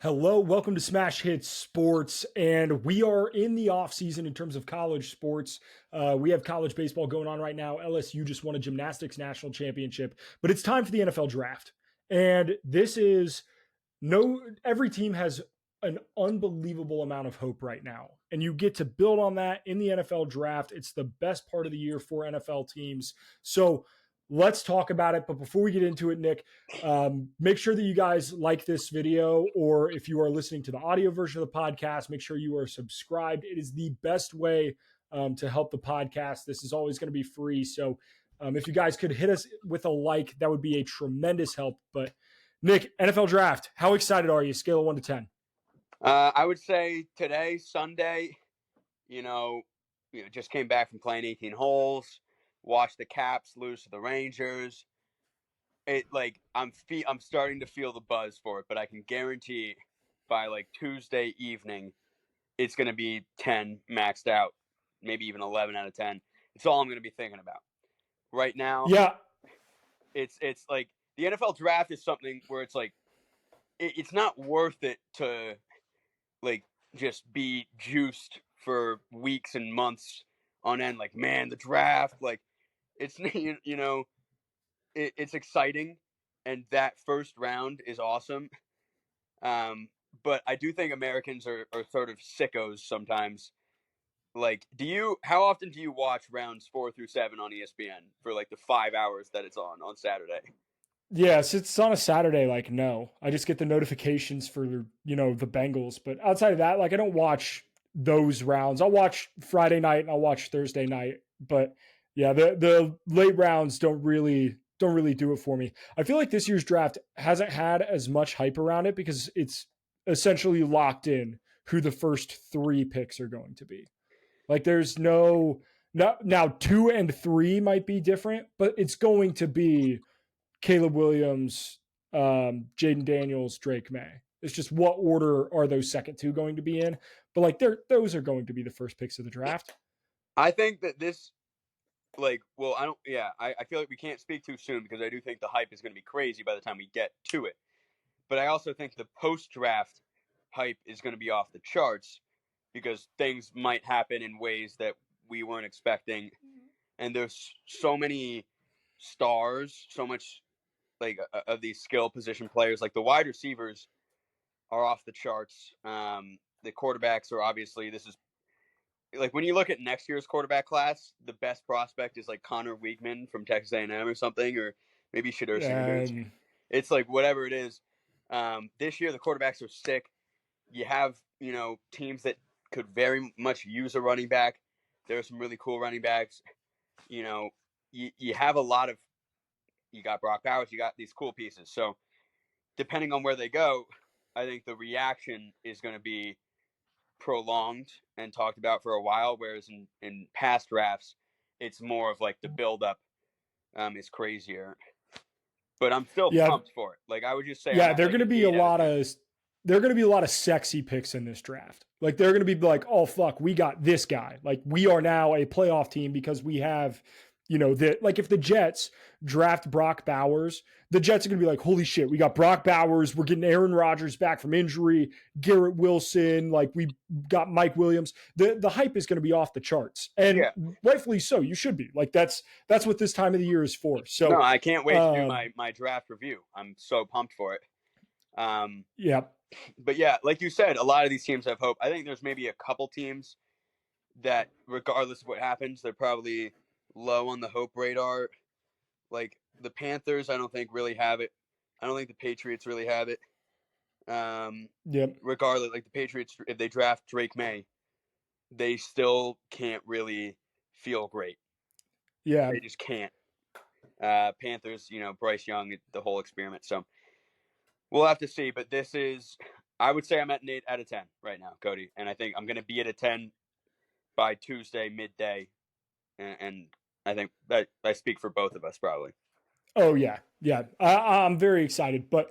Hello, welcome to Smash Hits Sports, and we are in the off season in terms of college sports. We have college baseball going on right now. LSU just won a gymnastics national championship, but it's time for the NFL draft, and this is no. Every team has an unbelievable amount of hope right now, and you get to build on that in the NFL draft. It's the best part of the year for NFL teams. So let's talk about it. But before we get into it, Nick, make sure that you guys like this video, or if you are listening to the audio version of the podcast, make sure you are subscribed. It is the best way to help the podcast. This is always going to be free. So if you guys could hit us with a like, that would be a tremendous help. But Nick, NFL draft, how excited are you? Scale of 1 to 10. I would say today, Sunday, just came back from playing 18 holes, watched the Caps lose to the Rangers. I'm starting to feel the buzz for it, but I can guarantee by like Tuesday evening, it's going to be 10 maxed out, maybe even 11 out of 10. It's all I'm going to be thinking about right now. Yeah. It's like the NFL draft is something where it's like, it's not worth it to like just be juiced for weeks and months on end. Like, man, the draft, like it's, it's exciting. And that first round is awesome. But I do think Americans are sort of sickos sometimes. Like, how often do you watch rounds 4 through 7 on ESPN for like the 5 hours that it's on Saturday? Yes, it's on a Saturday. Like, no, I just get the notifications for, the Bengals. But outside of that, like, I don't watch those rounds. I'll watch Friday night and I'll watch Thursday night. But yeah, the late rounds don't really do it for me. I feel like this year's draft hasn't had as much hype around it because it's essentially locked in who the first 3 picks are going to be. Like, there's no now 2 and 3 might be different, but it's going to be Caleb Williams, Jaden Daniels, Drake May. It's just what order are those second 2 going to be in? But like, those are going to be the first picks of the draft. I think that this, I feel like we can't speak too soon because I do think the hype is going to be crazy by the time we get to it. But I also think the post-draft hype is going to be off the charts because things might happen in ways that we weren't expecting. And there's so many stars, so much of these skill position players. Like the wide receivers are off the charts. The quarterbacks are obviously, this is like when you look at next year's quarterback class, the best prospect is like Connor Weigman from Texas A&M or something, or maybe Shedeur Sanders. It's like whatever it is. This year the quarterbacks are sick. You have teams that could very much use a running back. There are some really cool running backs. You have a lot of. You got Brock Bowers. You got these cool pieces. So depending on where they go, I think the reaction is going to be prolonged and talked about for a while, whereas in past drafts, it's more of like the buildup is crazier. But I'm still pumped for it. Like I would just say, yeah, they're going to be a lot of sexy picks in this draft. Like they're going to be like, oh fuck, we got this guy. Like we are now a playoff team because we have, like if the Jets draft Brock Bowers, the Jets are going to be like, holy shit, we got Brock Bowers. We're getting Aaron Rodgers back from injury, Garrett Wilson. Like we got Mike Williams. The hype is going to be off the charts, and rightfully so. You should be like, that's what this time of the year is for. So no, I can't wait to do my draft review. I'm so pumped for it. Yeah. But yeah, like you said, a lot of these teams have hope. I think there's maybe a couple teams that, regardless of what happens, they're probably low on the hope radar. Like the Panthers, I don't think really have it. I don't think the Patriots really have it. Regardless, like the Patriots, if they draft Drake May, they still can't really feel great. Yeah. They just can't. Panthers, Bryce Young, the whole experiment. So we'll have to see. But I would say I'm at an 8 out of 10 right now, Cody. And I think I'm going to be at a 10 by Tuesday midday. And I think that I speak for both of us probably. Oh yeah. Yeah. I'm very excited, but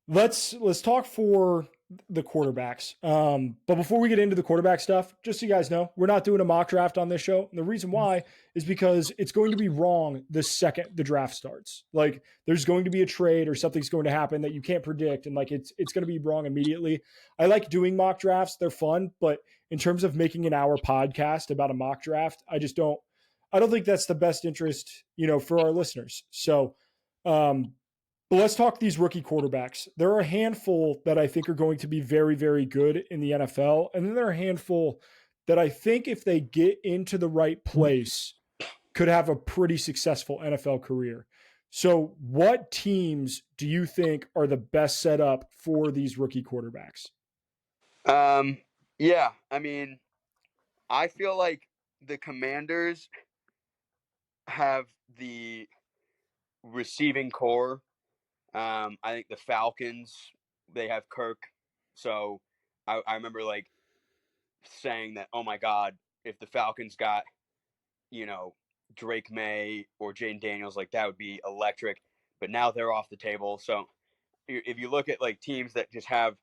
let's talk for the quarterbacks. But before we get into the quarterback stuff, just so you guys know, we're not doing a mock draft on this show. And the reason why is because it's going to be wrong the second the draft starts. Like there's going to be a trade or something's going to happen that you can't predict, and like it's going to be wrong immediately. I like doing mock drafts; they're fun, but in terms of making an hour podcast about a mock draft, I just don't. I don't think that's the best interest, for our listeners. So, but let's talk these rookie quarterbacks. There are a handful that I think are going to be very, very good in the NFL. And then there are a handful that I think if they get into the right place could have a pretty successful NFL career. So, what teams do you think are the best set up for these rookie quarterbacks? Yeah, I mean, I feel like the Commanders have the receiving core. I think the Falcons, they have Kirk. So I remember like saying that, oh my God, if the Falcons got, you know, Drake May or Jaden Daniels, like that would be electric. But now they're off the table. So if you look at like teams that just have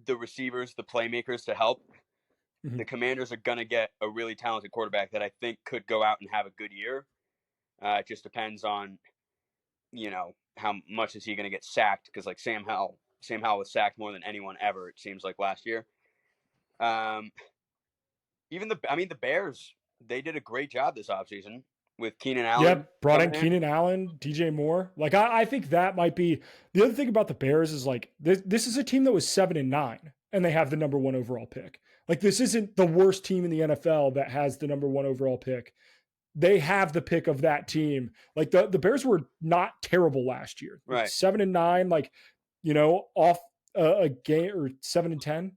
the receivers, the playmakers to help, Mm-hmm. the Commanders are going to get a really talented quarterback that I think could go out and have a good year. It just depends on, how much is he going to get sacked? Because like Sam Howell was sacked more than anyone ever. It seems like last year. Um, the Bears, they did a great job this offseason with Keenan Allen Yep, brought in coming in. Keenan Allen, DJ Moore. Like I think that might be the other thing about the Bears is like this is a team that was 7-9 and they have the number one overall pick. Like this isn't the worst team in the NFL that has the number one overall pick. They have the pick of that team. Like the Bears were not terrible last year. Like Right. 7-9, like off a game or 7-10,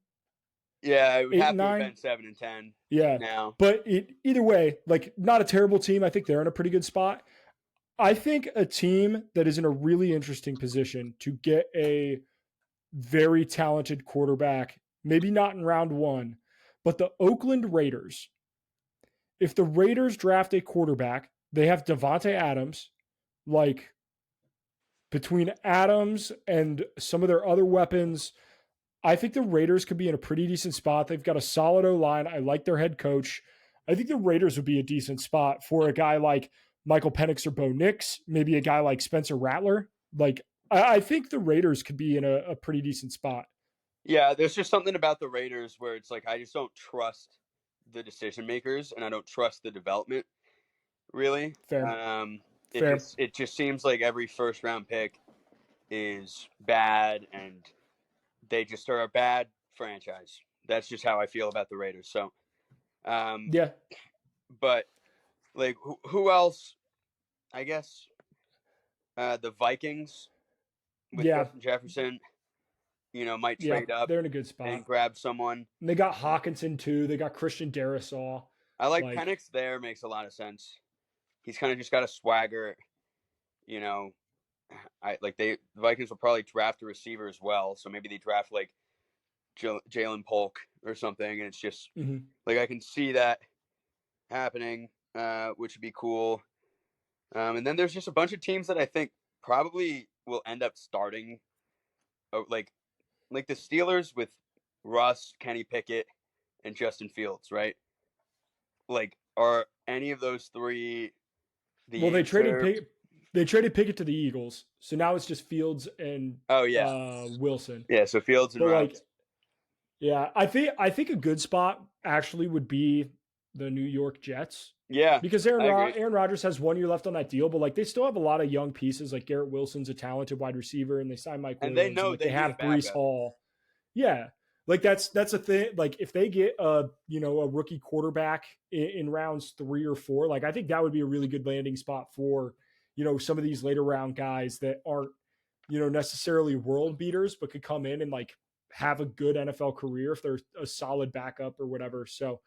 Yeah, it would eight have and to have nine. been 7-10 Yeah, now. but either way, like not a terrible team. I think they're in a pretty good spot. I think a team that is in a really interesting position to get a very talented quarterback, maybe not in round one, but the Oakland Raiders. If the Raiders draft a quarterback, they have Devontae Adams. Like between Adams and some of their other weapons, I think the Raiders could be in a pretty decent spot. They've got a solid O line. I like their head coach. I think the Raiders would be a decent spot for a guy like Michael Penix or Bo Nix, maybe a guy like Spencer Rattler. Like, I think the Raiders could be in a pretty decent spot. Yeah, there's just something about the Raiders where it's like I just don't trust the decision makers and I don't trust the development really. Fair, fair. It just seems like every first round pick is bad and they just are a bad franchise. That's just how I feel about the Raiders. So, um, Yeah, but like who else? I guess the Vikings with yeah, Justin Jefferson, might yeah. trade up They're in a good and spot. grab someone. And they got Hawkinson too. They got Christian Darrisaw. I like Like, Penix there, makes a lot of sense. He's kind of just got a swagger, you know. The Vikings will probably draft a receiver as well, so maybe they draft like Jalen Polk or something, and it's just mm-hmm. like I can see that happening, which would be cool. And then there's just a bunch of teams that I think probably will end up starting, like the Steelers with Russ, Kenny Pickett, and Justin Fields, right? Like, are any of those three Well, the answer? They traded Pickett to the Eagles, so now it's just Fields and Oh yeah, Wilson. yeah. So Fields and But like, Russ. yeah, I think a good spot actually would be the New York Jets Yeah, because I agree. Aaron Rodgers has 1 year left on that deal, but like they still have a lot of young pieces. Like Garrett Wilson's a talented wide receiver, and they signed Mike And they Williams, and know like they they need a have Brees backup. Hall. Yeah, like that's a thing. Like if they get a rookie quarterback in rounds 3 or 4, like I think that would be a really good landing spot for some of these later round guys that aren't necessarily world beaters, but could come in and like have a good NFL career if they're a solid backup or whatever. So,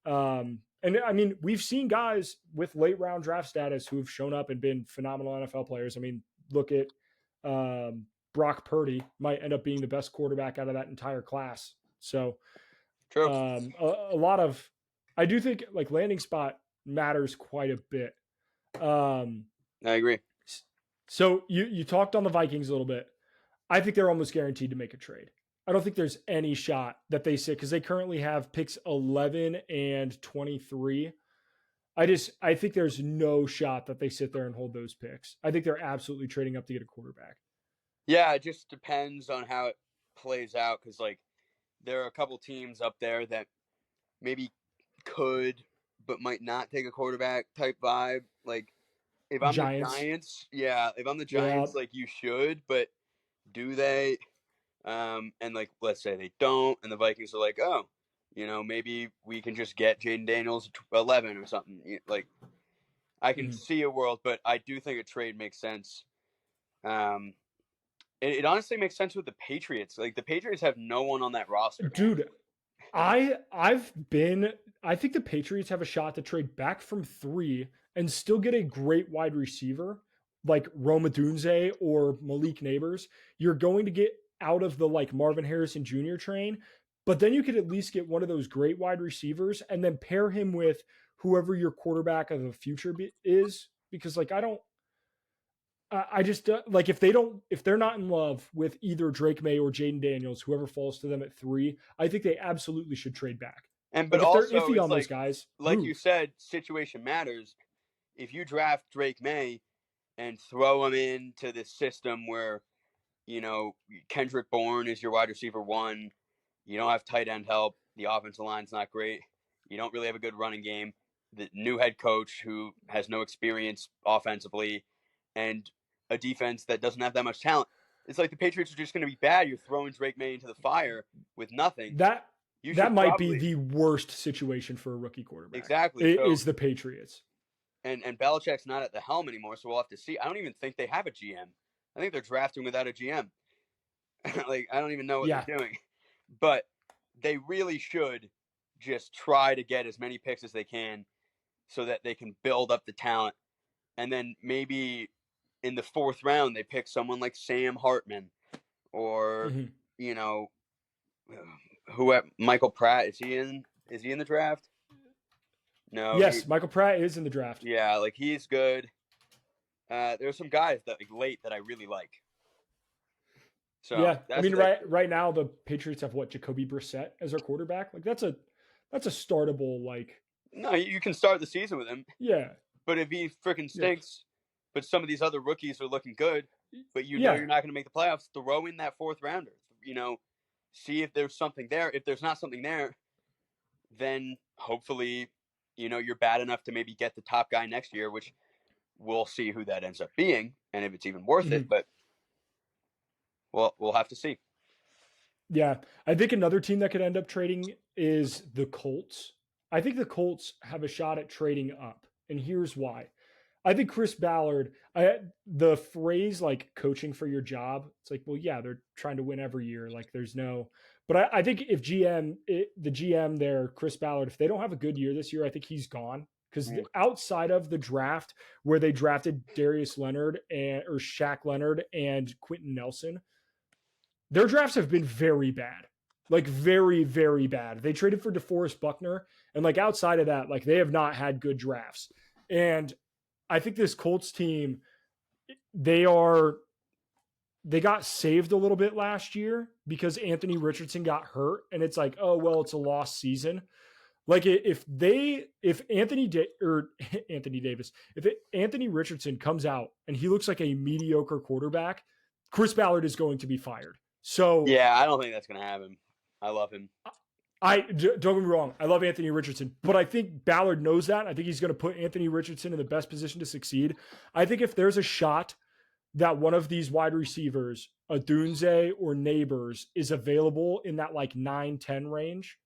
and I mean, we've seen guys with late round draft status who have shown up and been phenomenal NFL players. I mean, look at Brock Purdy might end up being the best quarterback out of that entire class. So, True. a lot of, I do think like landing spot matters quite a bit. Um, I agree. so you talked on the Vikings a little bit. I think they're almost guaranteed to make a trade. I don't think there's any shot that they sit because they currently have picks 11 and 23. I think there's no shot that they sit there and hold those picks. I think they're absolutely trading up to get a quarterback. Yeah, it just depends on how it plays out because like there are a couple teams up there that maybe could but might not take a quarterback type vibe. Like if I'm the Giants, Giants, yeah, if I'm the yeah, Giants, like you should, but do they? And like let's say they don't, and the Vikings are like, oh, maybe we can just get Jaden Daniels 11 or something. Like I can mhm. see a world, but I do think a trade makes sense. Um, it honestly makes sense with the Patriots. Like the Patriots have no one on that roster, man. Dude. I've been I think the Patriots have a shot to trade back from 3 and still get a great wide receiver like Roma Dunze or Malik Neighbors. You're going to get out of the like Marvin Harrison Jr. train, but then you could at least get one of those great wide receivers and then pair him with whoever your quarterback of the future is because like I just like if they're not in love with either Drake May or Jaden Daniels, whoever falls to them at 3, I think they absolutely should trade back. And but Like if they're also iffy it's on those guys, like you move. said, situation matters. If you draft Drake May and throw him into this system where Kendrick Bourne is your wide receiver one, you don't have tight end help, the offensive line's not great, you don't really have a good running game, the new head coach who has no experience offensively, and a defense that doesn't have that much talent. It's like the Patriots are just going to be bad. You're throwing Drake May into the fire with nothing. That You that should might be probably the worst situation for a rookie quarterback. exactly It so. is the Patriots. And Belichick's not at the helm anymore, so we'll have to see. I don't even think they have a GM. I think they're drafting without a GM. Like I don't even know what Yeah. they're doing, but they really should just try to get as many picks as they can so that they can build up the talent, and then maybe in the 4th round they pick someone like Sam Hartman or Mhm. you know who Michael Pratt is he in the draft? No, Yes, Michael Pratt is in the draft. yeah, like he's good. There's some guys that like late that I really like. So Yeah, I that's mean what they should do. right now the Patriots have what Jacoby Brissett as their quarterback. Like that's a startable like No, you can start the season with him, yeah but if he freaking yeah stinks, but some of these other rookies are looking good, but yeah. you're not going to make the playoffs, throw in that 4th rounder. See if there's something there. If there's not something there, then hopefully, you're bad enough to maybe get the top guy next year, which we'll see who that ends up being and if it's even worth it. Mhm. But we'll have to see. Yeah, I think another team that could end up trading is the Colts. I think the Colts have a shot at trading up, and here's why. I think Chris Ballard, the phrase like coaching for your job, it's like, well, yeah, they're trying to win every year. Like, there's no, but I think if the GM there, Chris Ballard, if they don't have a good year this year, I think he's gone. Because Mm. outside of the draft where they drafted Darius Leonard or Shaq Leonard and Quentin Nelson, their drafts have been very bad. Like very, very bad. They traded for DeForest Buckner. And like outside of that, like they have not had good drafts. And I think this Colts team, they are they got saved a little bit last year because Anthony Richardson got hurt. And it's like, oh well, it's a lost season. Like if Anthony Davis, Anthony Richardson comes out and he looks like a mediocre quarterback, Chris Ballard is going to be fired. So Yeah, I don't think that's going to happen. I love him. don't get me wrong, I love Anthony Richardson, but I think Ballard knows that. I think he's going to put Anthony Richardson in the best position to succeed. I think if there's a shot that one of these wide receivers, Adunze or Neighbors, is available in that like 9-10 range,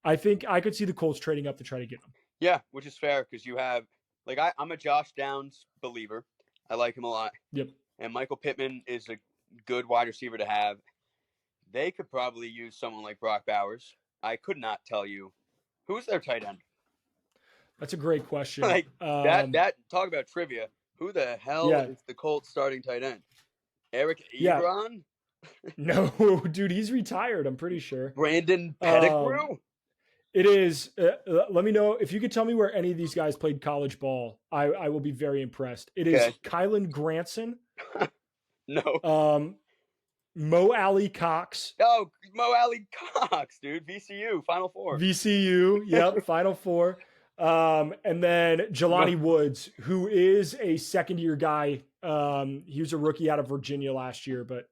I think I could see the Colts trading up to try to get him. Yeah, which is fair because you have like I'm a Josh Downs believer. I like him a lot, Yep. and Michael Pittman is a good wide receiver to have. They could probably use someone like Brock Bowers. I could not tell you who's their tight end. That's a great question. Like that talk about trivia. Who the hell Yeah. is the Colts starting tight end? Eric Yeah. Ebron? No, dude, he's retired. I'm pretty sure. Brandon Pettigrew? It is. Let me know if you could tell me where any of these guys played college ball. I will be very impressed. It is Okay. Kylan Granson. No. Mo Alley Cox, Oh, Mo Alley Cox, dude. VCU, Final Four. VCU. Yep, Final Four. And then Jelani Woods, who is a second year guy. He was a rookie out of Virginia last year, but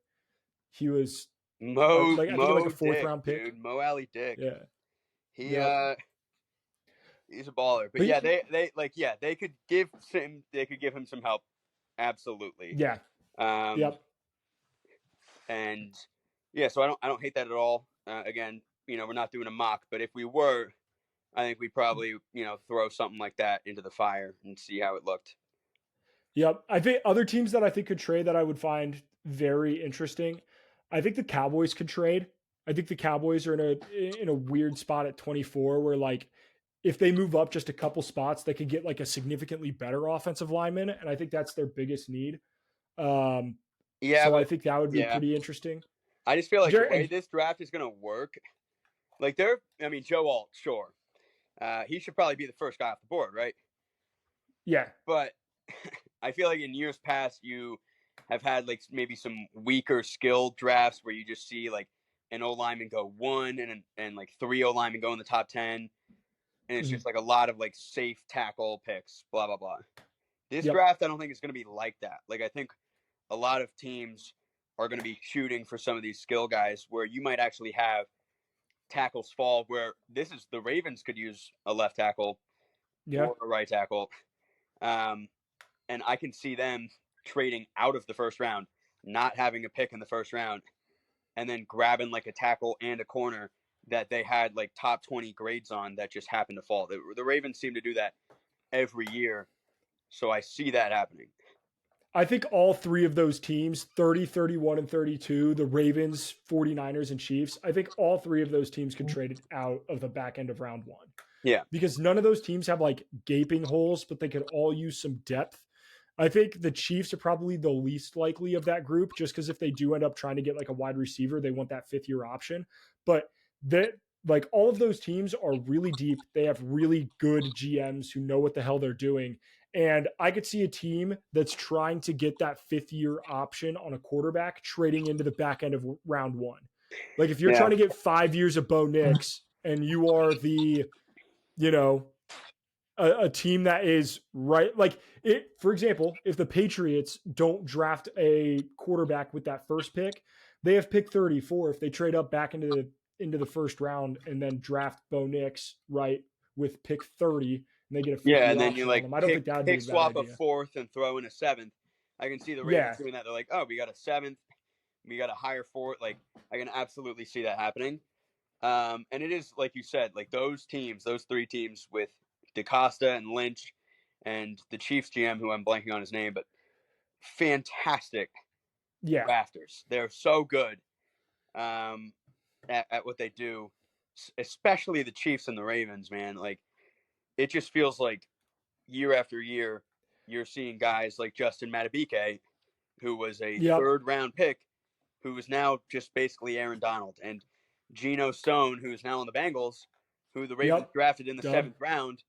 he was like I think like a Mo fourth Dick, round pick. dude. Mo Alley Dick. Yeah. He Yep. he's a baller. But But yeah, they could give him some help. Absolutely. yeah. Um Yep. and yeah, so I don't hate that at all. Again, we're not doing a mock, but if we were, I think we'd probably, throw something like that into the fire and see how it looked. Yep. I think other teams that I think could trade that I would find very interesting. I think the Cowboys could trade. I think the Cowboys are in a weird spot at 24 where like if they move up just a couple spots, they could get like a significantly better offensive lineman. And I think that's their biggest need. Um, Yeah, so I but think that would be yeah, pretty interesting. I just feel like the way And this draft is going to work, like I mean, Joe Alt, sure, he should probably be the first guy off the board, right? yeah, But I feel like in years past, you have had like maybe some weaker skill drafts where you just see like an O lineman go one and like three O linemen go in the top 10. And it's just like a lot of like safe tackle picks, blah, blah, blah. This yep, draft, I don't think is going to be like that. Like, I think a lot of teams are going to be shooting for some of these skill guys where you might actually have tackles fall where the Ravens could use a left tackle yeah. or a right tackle. Um, and I can see them trading out of the first round, not having a pick in the first round, and then grabbing like a tackle and a corner that they had like top 20 grades on that just happened to fall. The Ravens seem to do that every year. So I see that happening. I think all three of those teams, 30, 31, and 32, the Ravens, 49ers, and Chiefs, I think all three of those teams could trade it out of the back end of round one Yeah. because none of those teams have like gaping holes, but they could all use some depth. I think the Chiefs are probably the least likely of that group just because if they do end up trying to get like a wide receiver, they want that fifth year option. But that like all of those teams are really deep. They have really good GMs who know what the hell they're doing. And I could see a team that's trying to get that fifth year option on a quarterback trading into the back end of round one. Like if you're Yeah. trying to get 5 years of Bo Nix and you are the, you know, a team that is right like it for example if the Patriots don't draft a quarterback with that first pick they have pick 34 if they trade up back into the first round and then draft Bo Nix right with pick 30 and they get a fifth Yeah. year And then you option on like them. I don't think that would be a pick bad swap a idea. fourth and throw in a seventh. I can see the Ravens Yeah. doing that. They're like, oh, we got a seventh. We got a higher fourth. Like, I can absolutely see that happening. And it is, like you said, like those teams, those three teams with DaCosta and Lynch and the Chiefs GM, who I'm blanking on his name, but fantastic Yeah. drafters. They're so good at what they do, especially the Chiefs and the Ravens, man. Like, it just feels like year after year, you're seeing guys like Justin Matabike, who was a Yep. third round pick, who is now just basically Aaron Donald, and Geno Stone, who's now on the Bengals, who the Ravens Yep. drafted in the Dub. seventh round.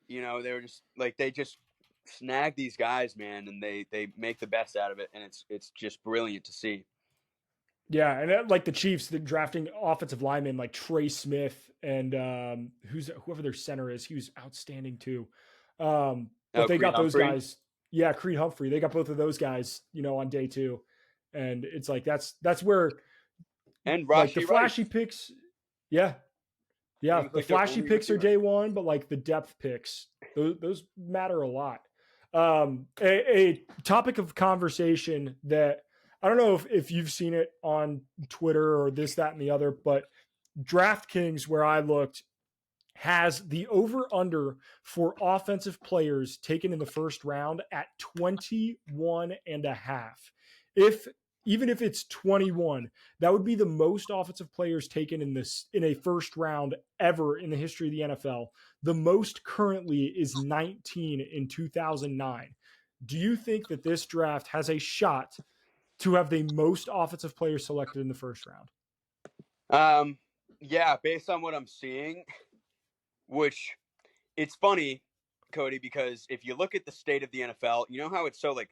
They were just like they just snag these guys, man, and they make the best out of it, and it's just brilliant to see. Yeah, and like the Chiefs, they're drafting offensive linemen like Trey Smith and whoever their center is. He was outstanding too. But Oh, they Creed got those Humphrey guys. Yeah, Creed Humphrey. They got both of those guys, on day two, and it's like that's where and like the Rashi flashy Rice. picks. Yeah, He yeah, was the like their flashy only picks are receiver. day one, but like the depth picks, those matter a lot. A topic of conversation that I don't know if you've seen it on Twitter or this, that, and the other, but DraftKings, where I looked, has the over under for offensive players taken in the first round at 21 and a half. If even if it's 21, that would be the most offensive players taken in a first round ever in the history of the NFL. The most currently is 19 in 2009. Do you think that this draft has a shot to have the most offensive players selected in the first round? Yeah, based on what I'm seeing, which it's funny, Cody, because if you look at the state of the NFL, you know how it's so like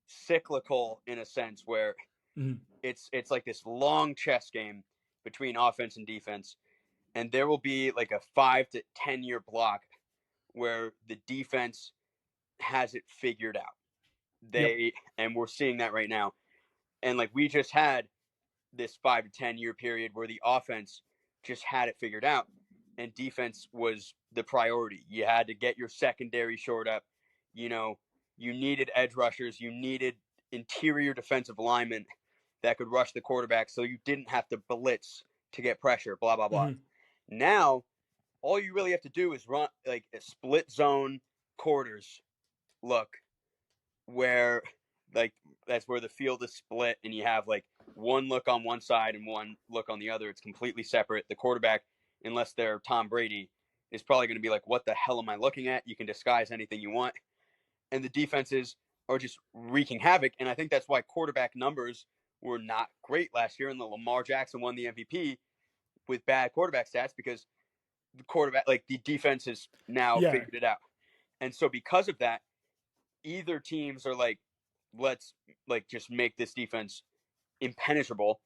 cyclical in a sense where Mhm. It's like this long chess game between offense and defense, and there will be like a 5 to 10 year block where the defense has it figured out. Yep. And we're seeing that right now. And like we just had this 5 to 10 year period where the offense just had it figured out and defense was the priority. You had to get your secondary shored up. You know, you needed edge rushers, you needed interior defensive linemen that could rush the quarterback so you didn't have to blitz to get pressure, blah, blah, blah. Mhm. Now, all you really have to do is run like a split zone quarters look where like that's where the field is split and you have like one look on one side and one look on the other. It's completely separate. The quarterback, unless they're Tom Brady, is probably going to be like, what the hell am I looking at? You can disguise anything you want. And the defenses are just wreaking havoc. And I think that's why quarterback numbers were not great last year. And the Lamar Jackson won the MVP with bad quarterback stats because the quarterback, like the defense has now Yeah. figured it out. And so because of that, either teams are like, let's like just make this defense impenetrable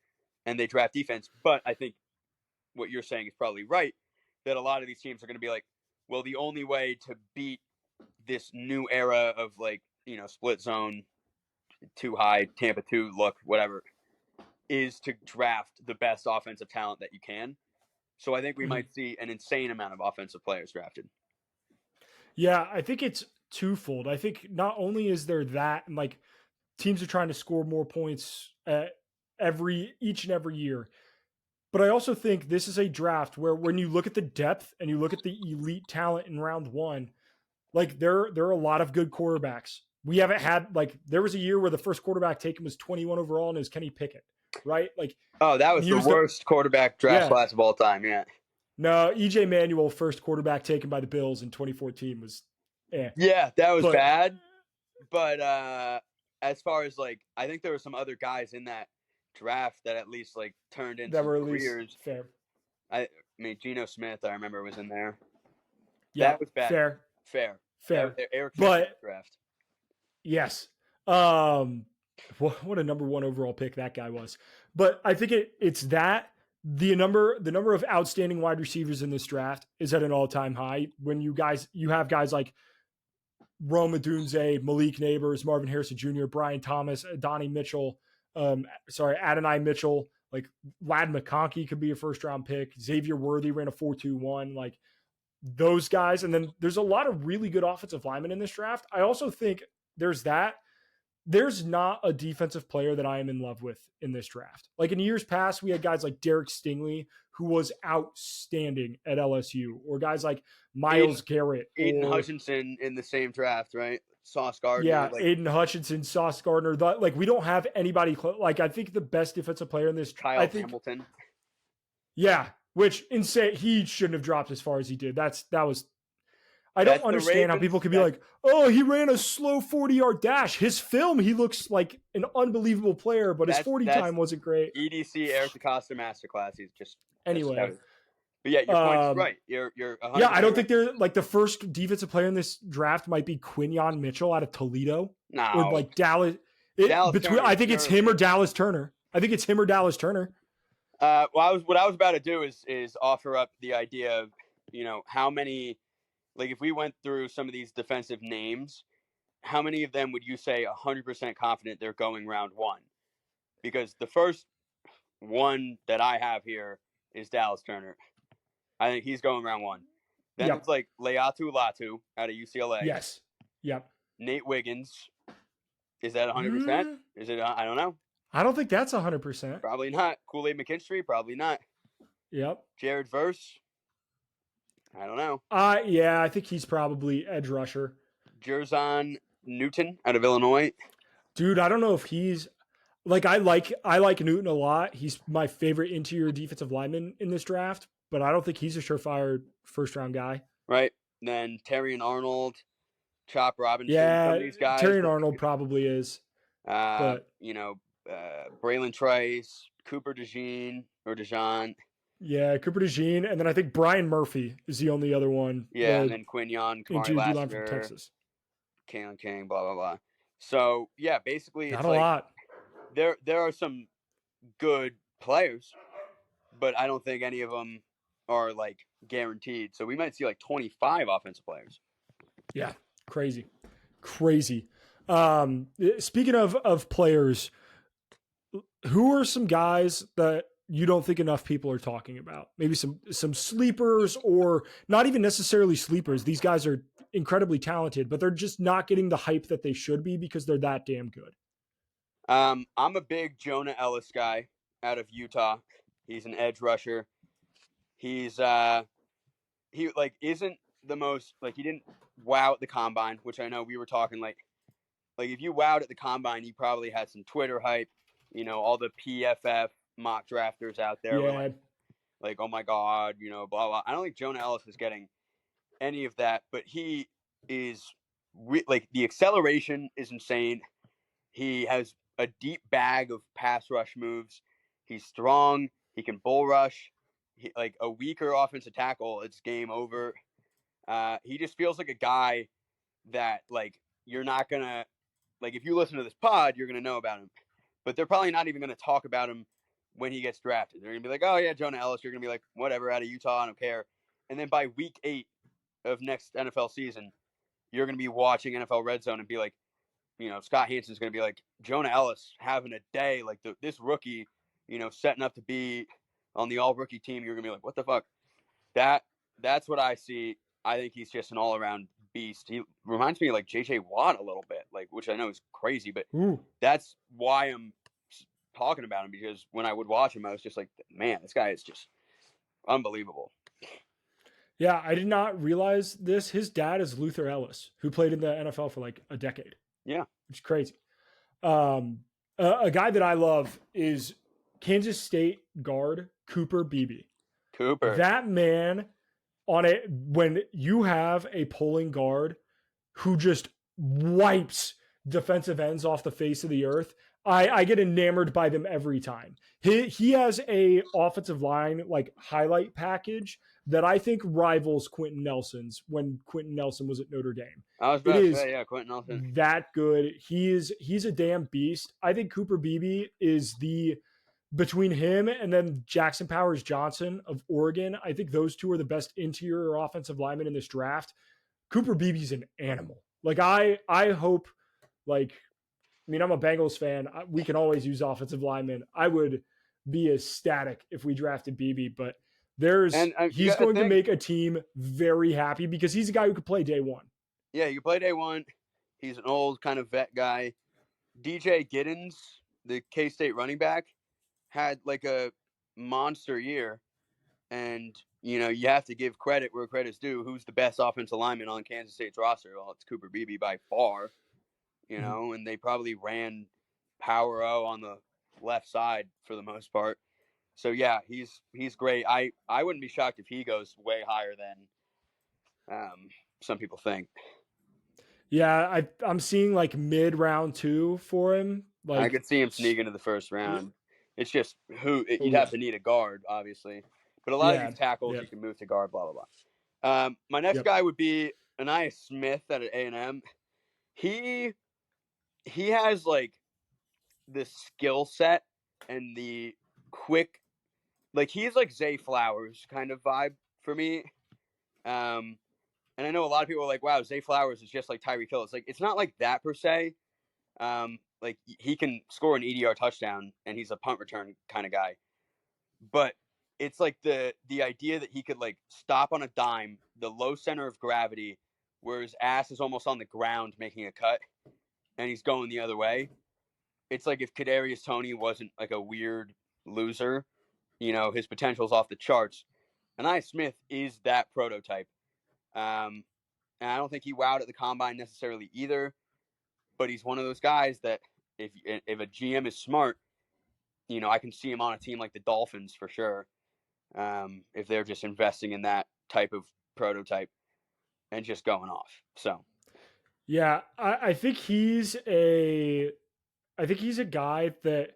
and they draft defense. But I think what you're saying is probably right, that a lot of these teams are going to be like, well, the only way to beat this new era of like, split zone, too high, Tampa 2 look, whatever, is to draft the best offensive talent that you can. So I think we Mhm. might see an insane amount of offensive players drafted. Yeah, I think it's twofold. I think not only is there that, and like teams are trying to score more points each and every year, but I also think this is a draft where when you look at the depth and you look at the elite talent in round one, like there are a lot of good quarterbacks. We haven't had like there was a year where the first quarterback taken was 21 overall and it was Kenny Pickett, right? Like Oh, that was he the was the worst quarterback draft yeah. class of all time. Yeah. No, EJ Manuel, first quarterback taken by the Bills in 2014 was Yeah, that was but bad. But as far as like, I think there were some other guys in that draft that at least like turned that into were at least careers. fair. I mean, Geno Smith, I remember was in there. That Yep, was bad. fair, Fair. That was fair. Eric But Fisher's draft. yes, what a number one overall pick that guy was. But I think it's that the number of outstanding wide receivers in this draft is at an all time high. When you have guys like Rome Odunze, Malik Neighbors, Marvin Harrison Jr., Brian Thomas, Donnie Mitchell, Adonai Mitchell, like Lad McConkey could be a first round pick. Xavier Worthy ran a 4.21. Like those guys. And then there's a lot of really good offensive linemen in this draft. I also think there's that. There's not a defensive player that I am in love with in this draft. Like in years past, we had guys like Derek Stingley, who was outstanding at LSU, or guys like Aiden, Miles Garrett, Aiden or Hutchinson in the same draft, right? Sauce Gardner. yeah, Like Aiden Hutchinson, Sauce Gardner. Like we don't have anybody like I think the best defensive player in this. I Kyle think Hamilton. yeah, which insane. He shouldn't have dropped as far as he did. That was. I don't That's the understand how people Ravens. could be like, oh, he ran a slow 40-yard dash. His film, he looks like an unbelievable player, but his 40 That's time wasn't great. EDC Eric DeCosta masterclass. He's just Anyway, but yeah, your point's um, right. You're yeah, I 100% don't right. think they're like the first defensive player in this draft might be Quinyon Mitchell out of Toledo or No, like Dallas. Dallas I Turner's think it's him or surely. Dallas Turner. I think it's him or Dallas Turner. What I was about to do is offer up the idea of how many, like if we went through some of these defensive names, how many of them would you say 100% confident they're going round one? Because the first one that I have here is Dallas Turner. I think he's going round one. Then Yep. it's like Leatu Latu out of UCLA. Yes. Yep. Nate Wiggins. Is that 100%? Mm, Is it? I don't know. I don't think that's 100%. Probably not. Kool-Aid McKinstry. Probably not. Yep. Jared Verse. I don't know. Yeah, I think he's probably edge rusher. Jerzon Newton out of Illinois. Dude, I don't know if he's like I like Newton a lot. He's my favorite interior defensive lineman in this draft, but I don't think he's a surefire first round guy. Right. Then Terry and Arnold, Chop Robinson. Some Yeah, of these guys. Terry Arnold probably is, Uh, but you know, Braylon Trice, Cooper DeJean. yeah, Cooper DeJean, and then I think Brian Murphy is the only other one. Yeah, and The then Quinion, Kamari interior D line from Lassiter, Texas. Kalen King, blah blah blah. So yeah, basically Not it's a like lot. there are some good players, but I don't think any of them are like guaranteed. So we might see like 25 offensive players. Yeah, crazy, crazy. Speaking of players, who are some guys that you don't think enough people are talking about? Maybe some sleepers, or not even necessarily sleepers. These guys are incredibly talented, but they're just not getting the hype that they should be because they're that damn good. I'm a big Jonah Ellis guy out of Utah. He's an edge rusher. He's he like isn't the most like he didn't wow at the combine, which I know we were talking like if you wowed at the combine, you probably had some Twitter hype. You know, all the PFF mock drafters out there were Yeah, like oh my god, you know, blah blah. I don't think Jonah Ellis is getting any of that, but he is like the acceleration is insane. He has a deep bag of pass rush moves. He's strong. He can bull rush. Like a weaker offensive tackle, it's game over. He just feels like a guy that like you're not gonna like if you listen to this pod, you're gonna know about him. But they're probably not even gonna talk about him when he gets drafted. They're gonna be like, oh yeah, Jonah Ellis. You're gonna be like, whatever, out of Utah, I don't care. And then by week 8 of next NFL season, you're gonna be watching NFL Red Zone and be like, you know, Scott Hanson's going to be like Jonah Ellis having a day like this rookie, you know, setting up to be on the all rookie team. You're going to be like, what the fuck? That's what I see. I think he's just an all around beast. He reminds me of like JJ Watt a little bit, like which I know is crazy, but ooh, that's why I'm talking about him because when I would watch him, I was just like, man, this guy is just unbelievable. yeah. I did not realize this. His dad is Luther Ellis, who played in the NFL for like a decade, Yeah, which is crazy. A guy that I love is Kansas State guard Cooper Beebe. Cooper. That man on it when you have a pulling guard who just wipes defensive ends off the face of the earth. I get enamored by them every time. He has a offensive line like highlight package that I think rivals Quentin Nelson's when Quentin Nelson was at Notre Dame. I was It about to is say, yeah, Quentin Nelson. that good. He's a damn beast. I think Cooper Beebe is the between him and then Jackson Powers Johnson of Oregon. I think those two are the best interior offensive linemen in this draft. Cooper Beebe's an animal. Like I hope like I mean I'm a Bengals fan. We can always use offensive linemen. I would be ecstatic if we drafted Beebe, but And you he's got to going to think, make a team very happy because he's a guy who could play day one. yeah, you play day one. He's an old kind of vet guy. DJ Giddens, the K State running back, had like a monster year. And, you know, you have to give credit where credit's due. Who's the best offensive lineman on Kansas State's roster? Well, it's Cooper Beebe by far, you Mhm. know, and they probably ran Power O on the left side for the most part. So yeah, he's great. I wouldn't be shocked if he goes way higher than some people think. Yeah, I'm seeing like mid round 2 for him. I Like could see him sneak into the first round. It's just oh you'd yeah. have to need a guard, obviously. But a lot of Yeah. these tackles Yep. you can move to guard, blah blah blah. My next Yep. guy would be Anaya Smith out of A&M. He he has like the skill set and the quick, like he's like Zay Flowers kind of vibe for me. Um, and I know a lot of people are like, "Wow, Zay Flowers is just like Tyreek Hill." It's like it's not like that per se. Like he can score an EDR touchdown and he's a punt return kind of guy. But it's like the idea that he could like stop on a dime, the low center of gravity, where his ass is almost on the ground making a cut, and he's going the other way. It's like if Kadarius Toney wasn't like a weird loser, you know, his potential's off the charts. And I Smith is that prototype. And I don't think he wowed at the combine necessarily either, but he's one of those guys that if a GM is smart, you know, I can see him on a team like the Dolphins for sure. If they're just investing in that type of prototype and just going off. So Yeah, I think I think he's a guy that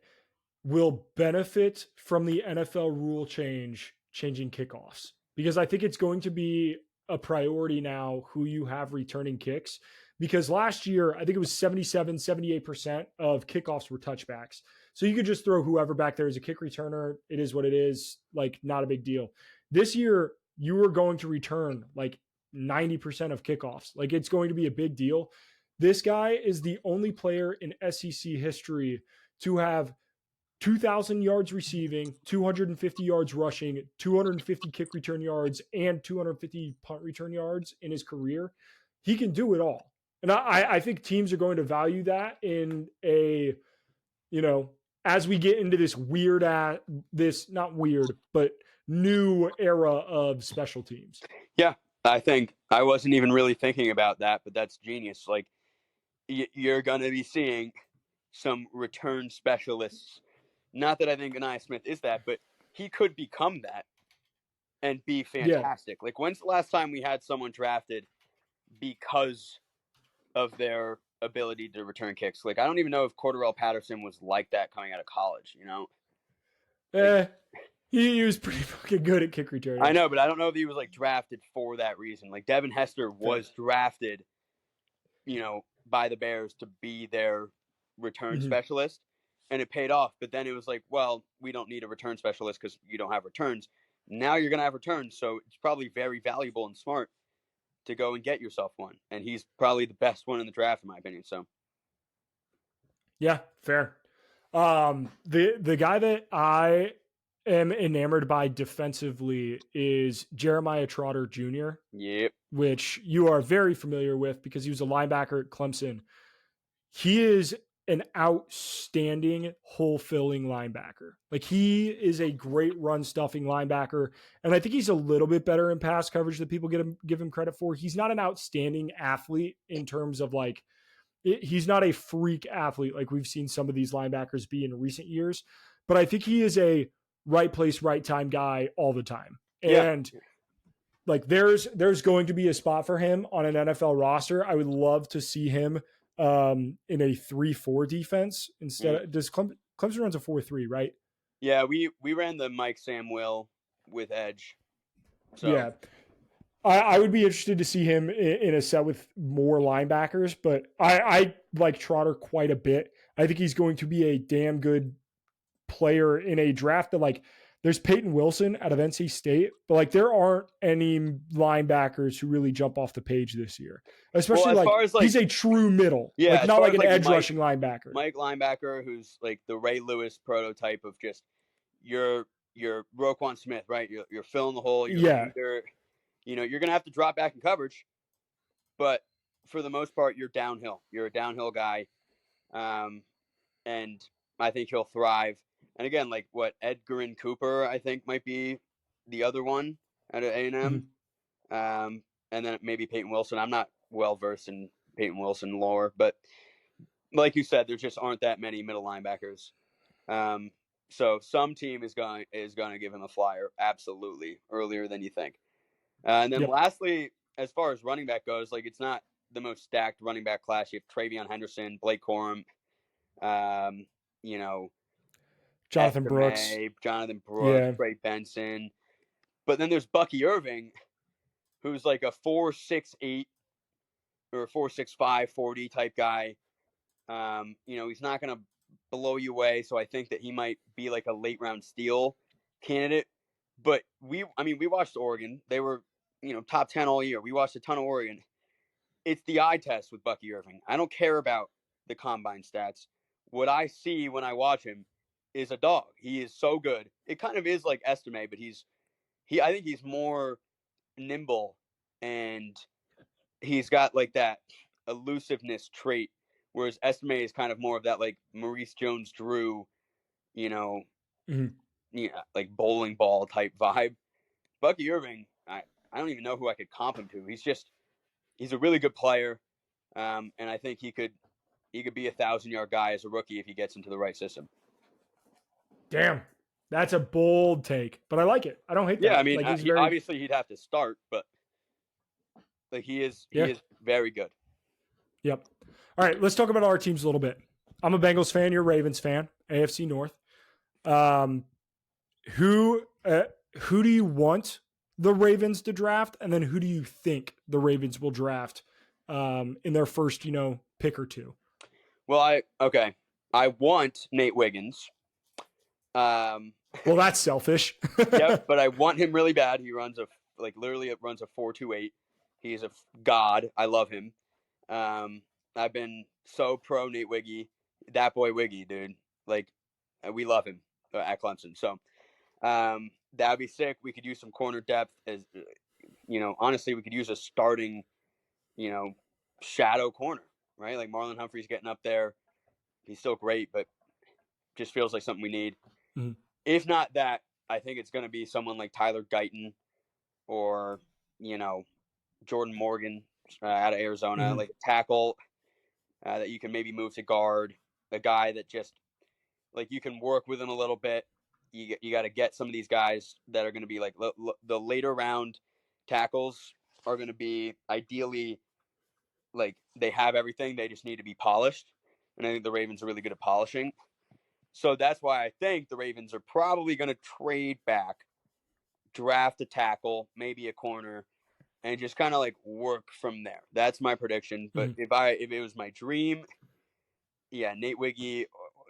will benefit from the NFL rule changing kickoffs because I think it's going to be a priority now who you have returning kicks because last year I think it was 77 78% of kickoffs were touchbacks. So you could just throw whoever back there as a kick returner. It is what it is. Like, not a big deal. This year, you are going to return like 90% of kickoffs. Like, it's going to be a big deal. This guy is the only player in SEC history to have 2,000 yards receiving, 250 yards rushing, 250 kick return yards, and 250 punt return yards in his career. He can do it all. And I think teams are going to value that in a, as we get into this not weird, but new era of special teams. Yeah, I think I wasn't even really thinking about that, but that's genius. Like, you're going to be seeing some return specialists. Not that I think Anaya Smith is that, but he could become that and be Yeah. fantastic. Like, when's the last time we had someone drafted because of their ability to return kicks? Like, I don't even know if Cordarrelle Patterson was like that coming out of college, Like, he was pretty fucking good at kick returning. I know, but I don't know if he was like drafted for that reason. Like, Devin Hester was drafted, by the Bears to be their return specialist, and it paid off. But then it was like, well, we don't need a return specialist because you don't have returns. Now you're going to have returns, so it's probably very valuable and smart to go and get yourself one. And he's probably the best one in the draft, in my opinion. So, yeah, fair. The guy that I am enamored by defensively is Jeremiah Trotter Jr. Yep. Which you are very familiar with because he was a linebacker at Clemson. He is an outstanding hole filling linebacker. Like, he is a great run stuffing linebacker. And I think he's a little bit better in pass coverage than people give him credit for. He's not an outstanding athlete in terms of like, he's not a freak athlete like we've seen some of these linebackers be in recent years, but I think he is a right place, right time guy all the time. And like, there's going to be a spot for him on an NFL roster. I would love to see him in a 3-4 defense instead. Does Clemson runs a 4-3, right? Yeah, we ran the Mike Samwell with edge. So yeah, I would be interested to see him in a set with more linebackers, but I like Trotter quite a bit. I think he's going to be a damn good player in a draft that, like, there's Peyton Wilson out of NC State, but like, there aren't any linebackers who really jump off the page this year, especially like he's a true middle, like not like an edge rushing linebacker. Mike linebacker who's like the Ray Lewis prototype of just your Roquan Smith, right? You're filling the hole. You're you're gonna have to drop back in coverage, but for the most part, you're downhill. You're a downhill guy, and I think he'll thrive. And again, like what Edgerrin Cooper, I think might be the other one out of A&M, and then maybe Peyton Wilson. I'm not well versed in Peyton Wilson lore, but like you said, there just aren't that many middle linebackers. So some team is going to give him a flyer, absolutely, earlier than you think. And then lastly, as far as running back goes, like, it's not the most stacked running back class. You have Travion Henderson, Blake Corum, Jonathan Brooks, Trey Benson. But then there's Bucky Irving, who's like a 4.68 or 4.65 40 type guy. He's not going to blow you away, so I think that he might be like a late round steal candidate. But we watched Oregon. They were, top 10 all year. We watched a ton of Oregon. It's the eye test with Bucky Irving. I don't care about the combine stats. What I see when I watch him is a dog. He is so good. It kind of is like Estime, but I think he's more nimble, and he's got like that elusiveness trait, whereas Estime is kind of more of that like Maurice Jones-Drew, like bowling ball type vibe. Bucky Irving, I don't even know who I could comp him to. He's a really good player, and I think he could be a 1,000-yard guy as a rookie if he gets into the right system. Damn, that's a bold take, but I like it. I don't hate that. Yeah, I mean, obviously he'd have to start, but like he is very good. Yep. All right, let's talk about our teams a little bit. I'm a Bengals fan. You're a Ravens fan. AFC North. Who do you want the Ravens to draft, and then who do you think the Ravens will draft in their first, pick or two? Well, okay. I want Nate Wiggins. Um, Well, that's selfish. yep, but I want him really bad. He runs literally it runs a 4.28. He's a god. I love him. I've been so pro Nate Wiggy, that boy Wiggy, dude. Like, we love him at Clemson. So that would be sick. We could use some corner depth. As honestly, we could use a starting, shadow corner, right? Like Marlon Humphrey's getting up there. He's still great, but just feels like something we need. Mhm. If not that, I think it's going to be someone like Tyler Guyton or Jordan Morgan out of Arizona, Mhm. like a tackle that you can maybe move to guard, a guy that just like you can work with him a little bit. You got to get some of these guys that are going to be like the later round tackles are going to be ideally like they have everything, they just need to be polished, and I think the Ravens are really good at polishing. So that's why I think the Ravens are probably going to trade back, draft a tackle, maybe a corner, and just kind of like work from there. That's my prediction. But Mhm. if it was my dream, yeah, Nate Wiggy,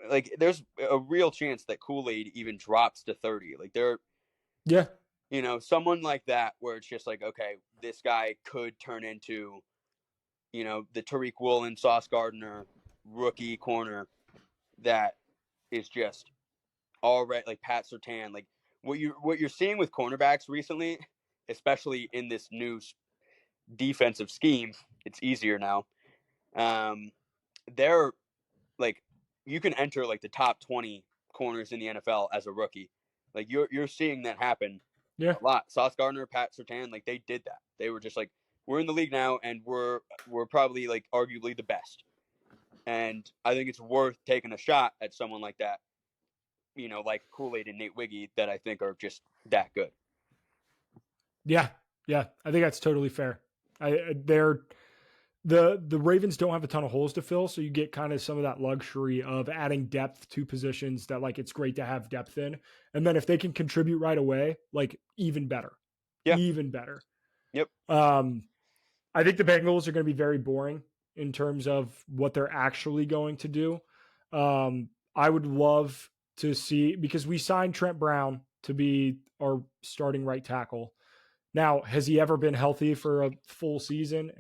like there's a real chance that Kool-Aid even drops to 30. Like Yeah. someone like that where it's just like, okay, this guy could turn into, the Tariq Woolen, Sauce Gardner rookie corner that is just already like Pat Surtain. Like what you're seeing with cornerbacks recently, especially in this new defensive scheme, it's easier now. Um, they're like you can enter like the top 20 corners in the NFL as a rookie. Like you're seeing that happen Yeah. a lot. Sauce Gardner, Pat Surtain, like they did that. They were just like, we're in the league now, and we're probably like arguably the best. And I think it's worth taking a shot at someone like that. Like Kool-Aid and Nate Wiggy, that I think are just that good. Yeah. Yeah. I think that's totally fair. They're the Ravens don't have a ton of holes to fill, so you get kind of some of that luxury of adding depth to positions that like it's great to have depth in. And then if they can contribute right away, like even better. Yeah. Even better. Yep. Um I think the Bengals are going to be very boring in terms of what they're actually going to do. I would love to see because we signed Trent Brown to be our starting right tackle. Now, has he ever been healthy for a full season?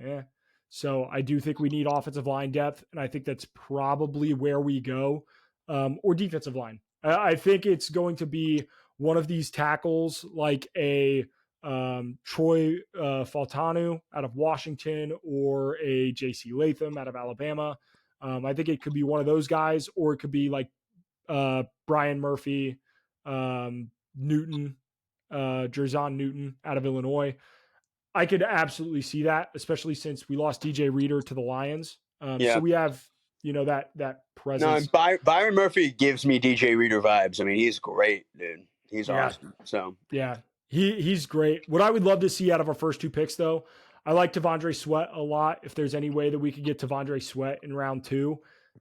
So I do think we need offensive line depth, and I think that's probably where we go, or defensive line. I think it's going to be one of these tackles like a Troy Faltanu out of Washington or a J.C. Latham out of Alabama. I think it could be one of those guys, or it could be like Brian Murphy, Newton, Jerzon Newton out of Illinois. I could absolutely see that, especially since we lost DJ Reader to the Lions. So Yeah. we have, that No, and presence. Byron Murphy gives me DJ Reader vibes. I mean, he's great, dude. He's Yeah, awesome. So yeah, he's great. What I would love to see out of our first two picks, though, I like Tavondre Sweat a lot. If there's any way that we could get Tavondre Sweat in round two,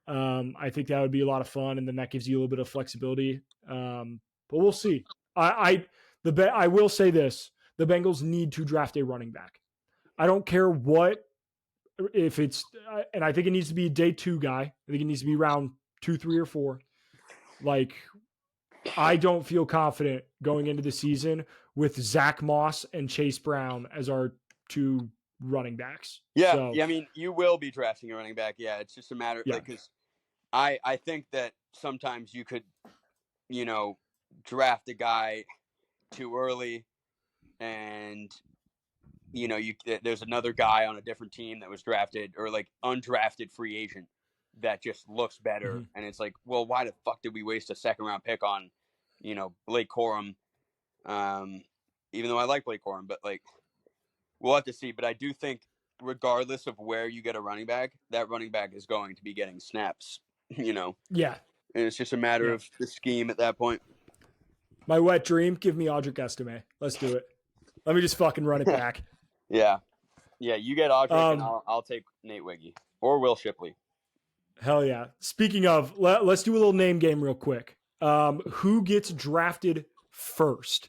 I think that would be a lot of fun, and then that gives you a little bit of flexibility. But we'll see. I will say this: the Bengals need to draft a running back. I don't care what if it's, and I think it needs to be a day two guy. I think it needs to be round 2, 3, or 4. Like I don't feel confident going into the season with Zach Moss and Chase Brown as our two running backs. So yeah, I mean, you will be drafting a running back. Yeah, it's just a matter yeah, like because I think that sometimes you could you know draft a guy too early, and there's another guy on a different team that was drafted or like undrafted free agent that just looks better, mm-hmm. and it's like, well, why the fuck did we waste a second round pick on Blake Corum? Um, even though I like Blake Corum, but like we'll have to see. But I do think regardless of where you get a running back, that running back is going to be getting snaps. Yeah, And it's just a matter yeah. of the scheme at that point. My wet dream, give me Audric Estime. Let's do it. Let me just fucking run it back. Yeah, yeah. You get Audric, and Um, I'll take Nate Wiggy or Will Shipley. Hell yeah. Speaking of, let's do a little name game real quick. Who gets drafted first?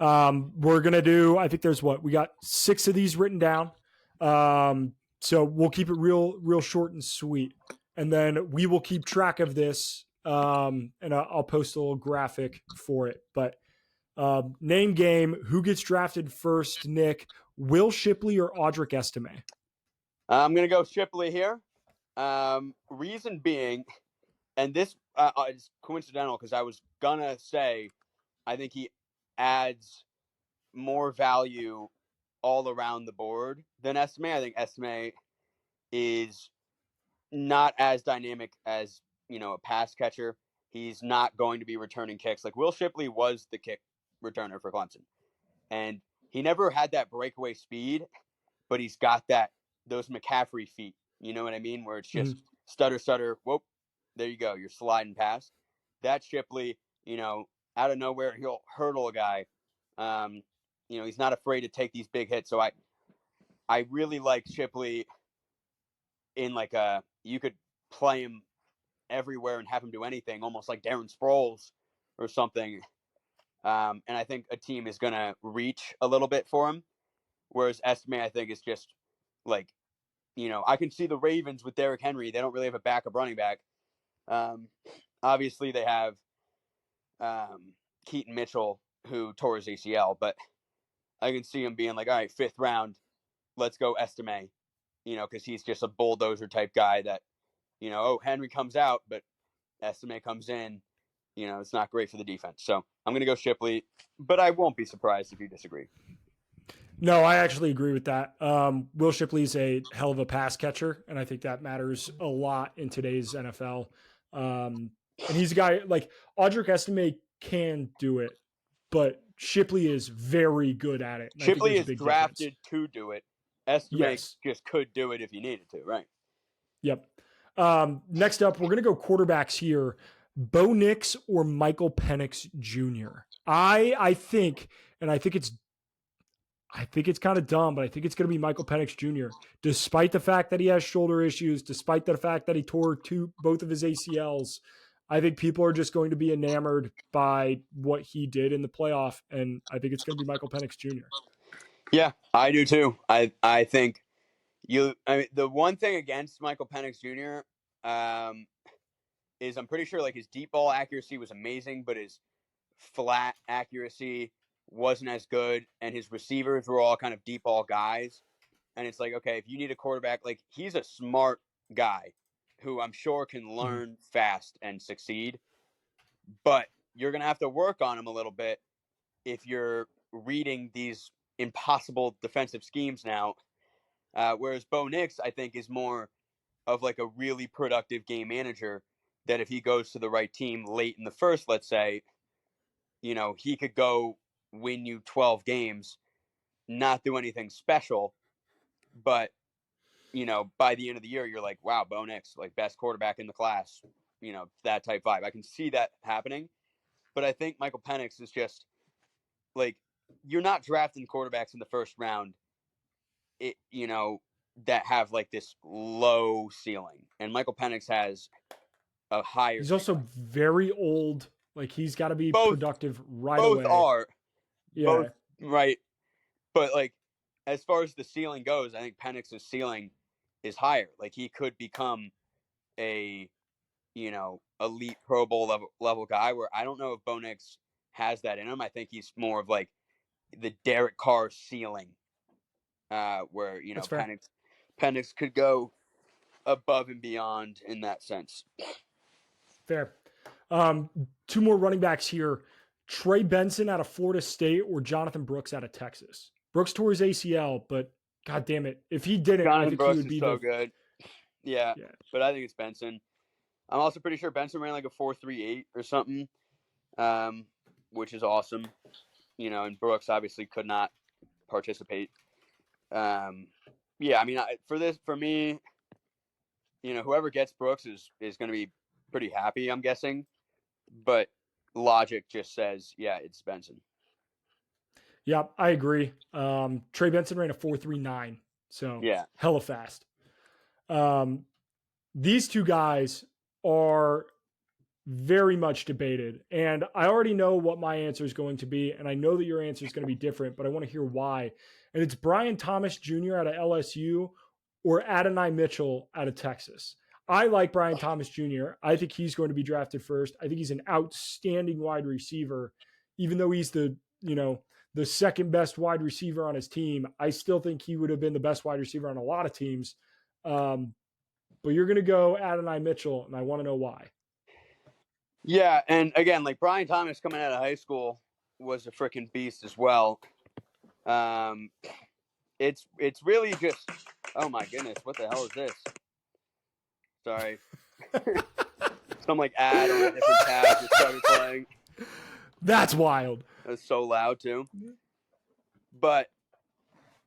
We're gonna do. I think there's we got 6 of these written down. So we'll keep it real short and sweet. and then we will keep track of this. And I'll post a little graphic for it. But name game, who gets drafted first, Nick? Will Shipley or Audric Estime? I'm going to go Shipley here. Reason being, and this is coincidental because I was going to say I think he adds more value all around the board than Estime. I think Estime is not as dynamic as, a pass catcher. He's not going to be returning kicks. Like Will Shipley was the kick returner for Clemson. And he never had that breakaway speed, but he's got those McCaffrey feet. You know what I mean? Where it's just stutter, whoop, there you go. You're sliding past. That Shipley, out of nowhere, he'll hurdle a guy. He's not afraid to take these big hits. So I really like Shipley in you could play him everywhere and have him do anything, almost like Darren Sproles or something. And I think a team is going to reach a little bit for him. Whereas Estime, I think, is just I can see the Ravens with Derrick Henry. They don't really have a backup running back. Obviously, they have Keaton Mitchell, who tore his ACL, but I can see him being like, all right, 5th round, let's go Estime, because he's just a bulldozer type guy that, Henry comes out, but Estime comes in. It's not great for the defense. So I'm going to go Shipley, but I won't be surprised if you disagree. No, I actually agree with that. Will Shipley's a hell of a pass catcher, and I think that matters a lot in today's NFL. And he's a guy like Audric Estime can do it, but Shipley is very good at it. And Shipley is difference. drafted to do it. Estime just could do it if he needed to, right? Yep. Next up, we're going to go quarterbacks here. Bo Nix or Michael Penix Jr. I think it's kind of dumb, but I think it's going to be Michael Penix Jr. Despite the fact that he has shoulder issues, despite the fact that he tore both of his ACLs, I think people are just going to be enamored by what he did in the playoff, and I think it's going to be Michael Penix Jr. Yeah, I do too. I think the one thing against Michael Penix Jr. Is I'm pretty sure his deep ball accuracy was amazing, but his flat accuracy wasn't as good, and his receivers were all kind of deep ball guys. And it's okay, if you need a quarterback, he's a smart guy who I'm sure can learn fast and succeed, but you're going to have to work on him a little bit if you're reading these impossible defensive schemes now. Whereas Bo Nix, I think, is more of a really productive game manager that if he goes to the right team late in the first, let's say, he could go win you 12 games, not do anything special, but, by the end of the year, you're like, wow, Bo Nix, best quarterback in the class, that type vibe. I can see that happening, but I think Michael Penix is just, you're not drafting quarterbacks in the first round, that have this low ceiling. And Michael Penix has a higher. He's also very old. He's got to be productive right away. Both are. Yeah. Both, right. But as far as the ceiling goes, I think Penix's ceiling is higher. He could become a, elite Pro Bowl level guy, where I don't know if Bo Nix has that in him. I think he's more of the Derek Carr ceiling, where, Penix could go above and beyond in that sense. Fair. Two more running backs here. Trey Benson out of Florida State or Jonathan Brooks out of Texas. Brooks tore his ACL, but God damn it, if he didn't, Jonathan I think Brooks he would be so good. Yeah, but I think it's Benson. I'm also pretty sure Benson ran a 4.38 or something, which is awesome. And Brooks obviously could not participate. Yeah, I mean, for me, whoever gets Brooks is going to be pretty happy, I'm guessing. But logic just says, yeah, it's Benson. Yeah, I agree. Trey Benson ran a 4.39, so yeah, hella fast. These two guys are very much debated, and I already know what my answer is going to be, and I know that your answer is going to be different, but I want to hear why. And it's Brian Thomas Jr. out of LSU or Adonai Mitchell out of Texas. I like Brian Thomas Jr. I think he's going to be drafted first. I think he's an outstanding wide receiver, even though he's the second best wide receiver on his team. I still think he would have been the best wide receiver on a lot of teams. But you're going to go Adonai Mitchell, and I want to know why. Yeah, and again, like Brian Thomas coming out of high school was a freaking beast as well. It's really just, oh my goodness, what the hell is this? Sorry, some like ad on a different tab just started playing. That's wild. It was so loud too. But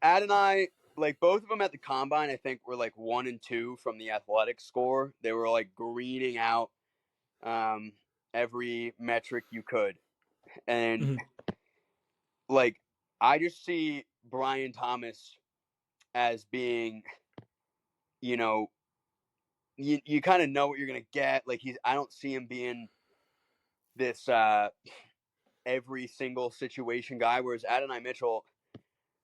Adonai, like both of them at the combine, I think were like 1 and 2 from the athletic score. They were like greening out every metric you could, and like I just see Brian Thomas as being, you know, you kind of know what you're gonna get. Like I don't see him being this every single situation guy. Whereas Adonai Mitchell,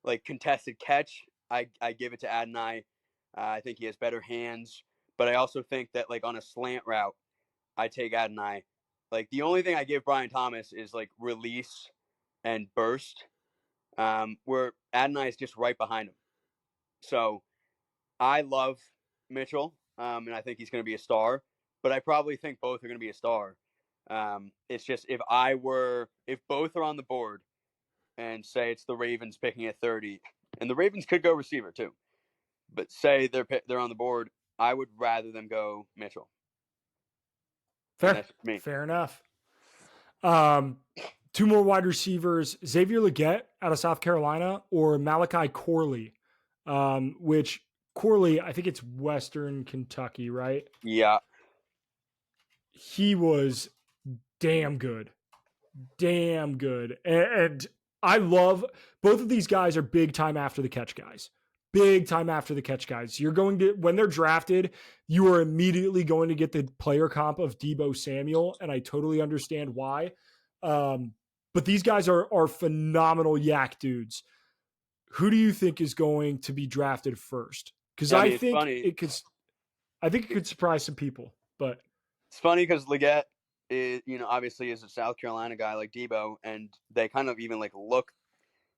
like contested catch, I give it to Adonai. I think he has better hands, but I also think that like on a slant route, I take Adonai. Like the only thing I give Brian Thomas is like release and burst, where Adonai is just right behind him. So I love Mitchell, and I think he's going to be a star. But I probably think both are going to be a star. It's just if both are on the board, and say it's the Ravens picking at 30, and the Ravens could go receiver too, but say they're on the board, I would rather them go Mitchell. Fair enough. Two more wide receivers, Xavier Legette out of South Carolina or Malachi Corley, which Corley, I think it's Western Kentucky, right? Yeah. He was damn good. Damn good. And I love both of these guys are big time after the catch guys. Big time after the catch guys. You're going to, when they're drafted, you are immediately going to get the player comp of Deebo Samuel, and I totally understand why. But these guys are phenomenal yak dudes. Who do you think is going to be drafted first? Because I think it could surprise some people. But it's funny because Legette is, obviously is a South Carolina guy like Deebo, and they kind of even like look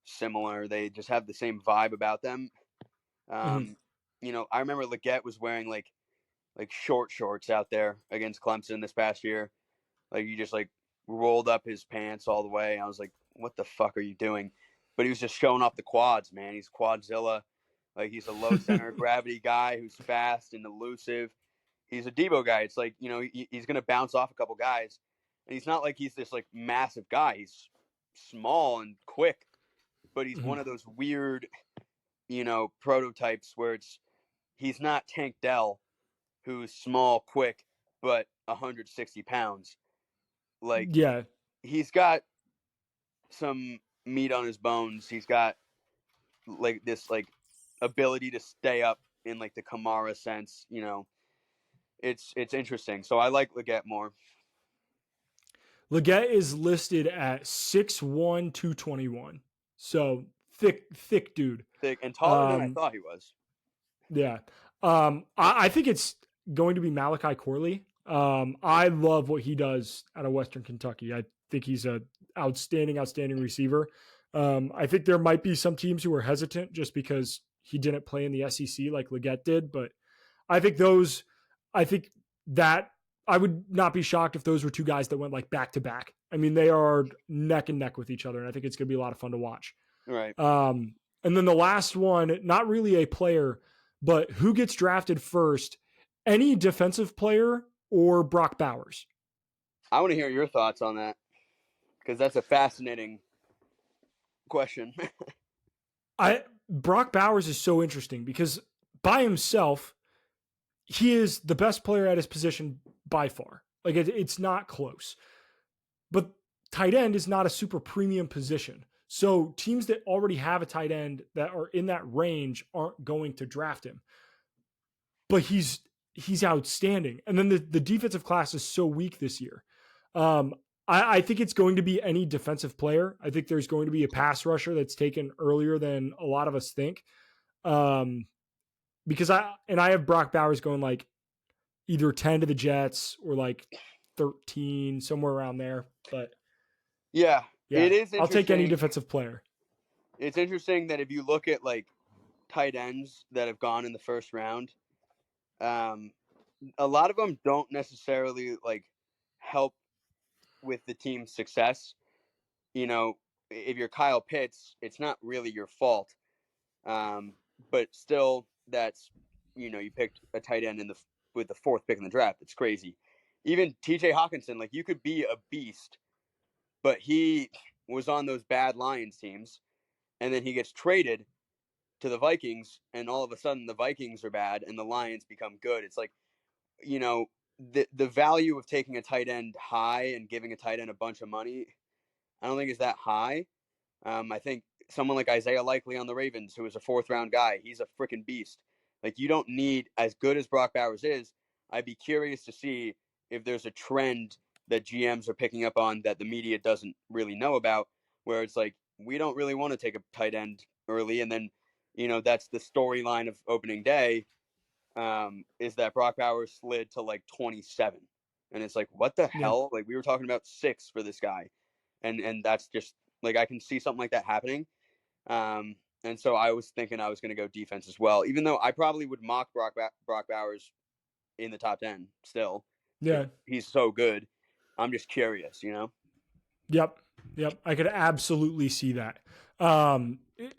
similar. They just have the same vibe about them. I remember Legette was wearing like short shorts out there against Clemson this past year. Like he just like rolled up his pants all the way. I was like, what the fuck are you doing? But he was just showing off the quads, man. He's Quadzilla. Like he's a low center of gravity guy who's fast and elusive. He's a Deebo guy. It's like, he's going to bounce off a couple guys. And he's not like he's this like massive guy. He's small and quick, but he's one of those weird, prototypes where he's not Tank Dell, who's small, quick, but 160 pounds. Like, yeah, he's got some meat on his bones. He's got like this like ability to stay up in like the Kamara sense. It's interesting. So I like Legette more. Legette is listed at 6'1", 221. So thick dude. Thick and taller than I thought he was. Yeah. I think it's going to be Malachi Corley. I love what he does out of Western Kentucky. I think he's an outstanding receiver. I think there might be some teams who are hesitant just because he didn't play in the SEC like Legette did, but I think that I would not be shocked if those were two guys that went like back to back. I mean, they are neck and neck with each other, and I think it's going to be a lot of fun to watch. Right. And then the last one, not really a player, but who gets drafted first? Any defensive player or Brock Bowers? I want to hear your thoughts on that because that's a fascinating question. Brock Bowers is so interesting because by himself, he is the best player at his position by far. Like it's not close. But tight end is not a super premium position. So teams that already have a tight end that are in that range aren't going to draft him. But he's outstanding. And then the defensive class is so weak this year. I think it's going to be any defensive player. I think there's going to be a pass rusher that's taken earlier than a lot of us think. Because I have Brock Bowers going like either 10 to the Jets or like 13, somewhere around there. But Yeah, it yeah, is I'll take any interesting. defensive player. It's interesting that if you look at like tight ends that have gone in the first round, um, a lot of them don't necessarily like help with the team's success. You know, if you're Kyle Pitts, it's not really your fault. Um, but still, that's you picked a tight end in the with the fourth pick in the draft. It's crazy. Even T.J. Hawkinson, like you could be a beast, but he was on those bad Lions teams, and then he gets traded to the Vikings, and all of a sudden the Vikings are bad and the Lions become good. It's like the value of taking a tight end high and giving a tight end a bunch of money, I don't think is that high. I think someone like Isaiah Likely on the Ravens, who is a fourth round guy, he's a freaking beast. Like you don't need as good as Brock Bowers is. I'd be curious to see if there's a trend that GMs are picking up on that the media doesn't really know about, where it's like we don't really want to take a tight end early, and then that's the storyline of opening day. Is that Brock Bowers slid to like 27, and it's like what the Yeah. hell? Like we were talking about 6 for this guy, and that's just like I can see something like that happening. And so I was thinking I was going to go defense as well, even though I probably would mock Brock Bowers in the top 10 still because Yeah. he's so good. I'm just curious. Yep. Yep. I could absolutely see that.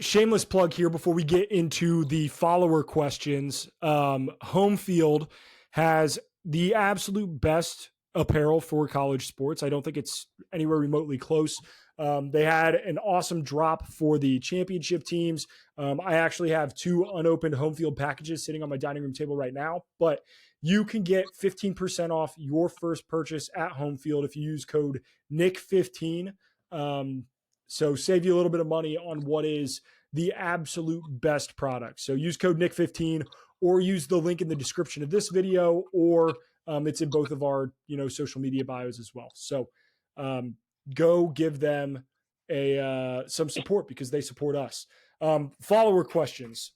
Shameless plug here before we get into the follower questions. Home Field has the absolute best apparel for college sports. I don't think it's anywhere remotely close. They had an awesome drop for the championship teams. I actually have 2 unopened Home Field packages sitting on my dining room table right now, but you can get 15% off your first purchase at Home Field if you use code Nick15. So save you a little bit of money on what is the absolute best product. So use code Nick15 or use the link in the description of this video, or it's in both of our social media bios as well. So go give them some support because they support us. Follower questions.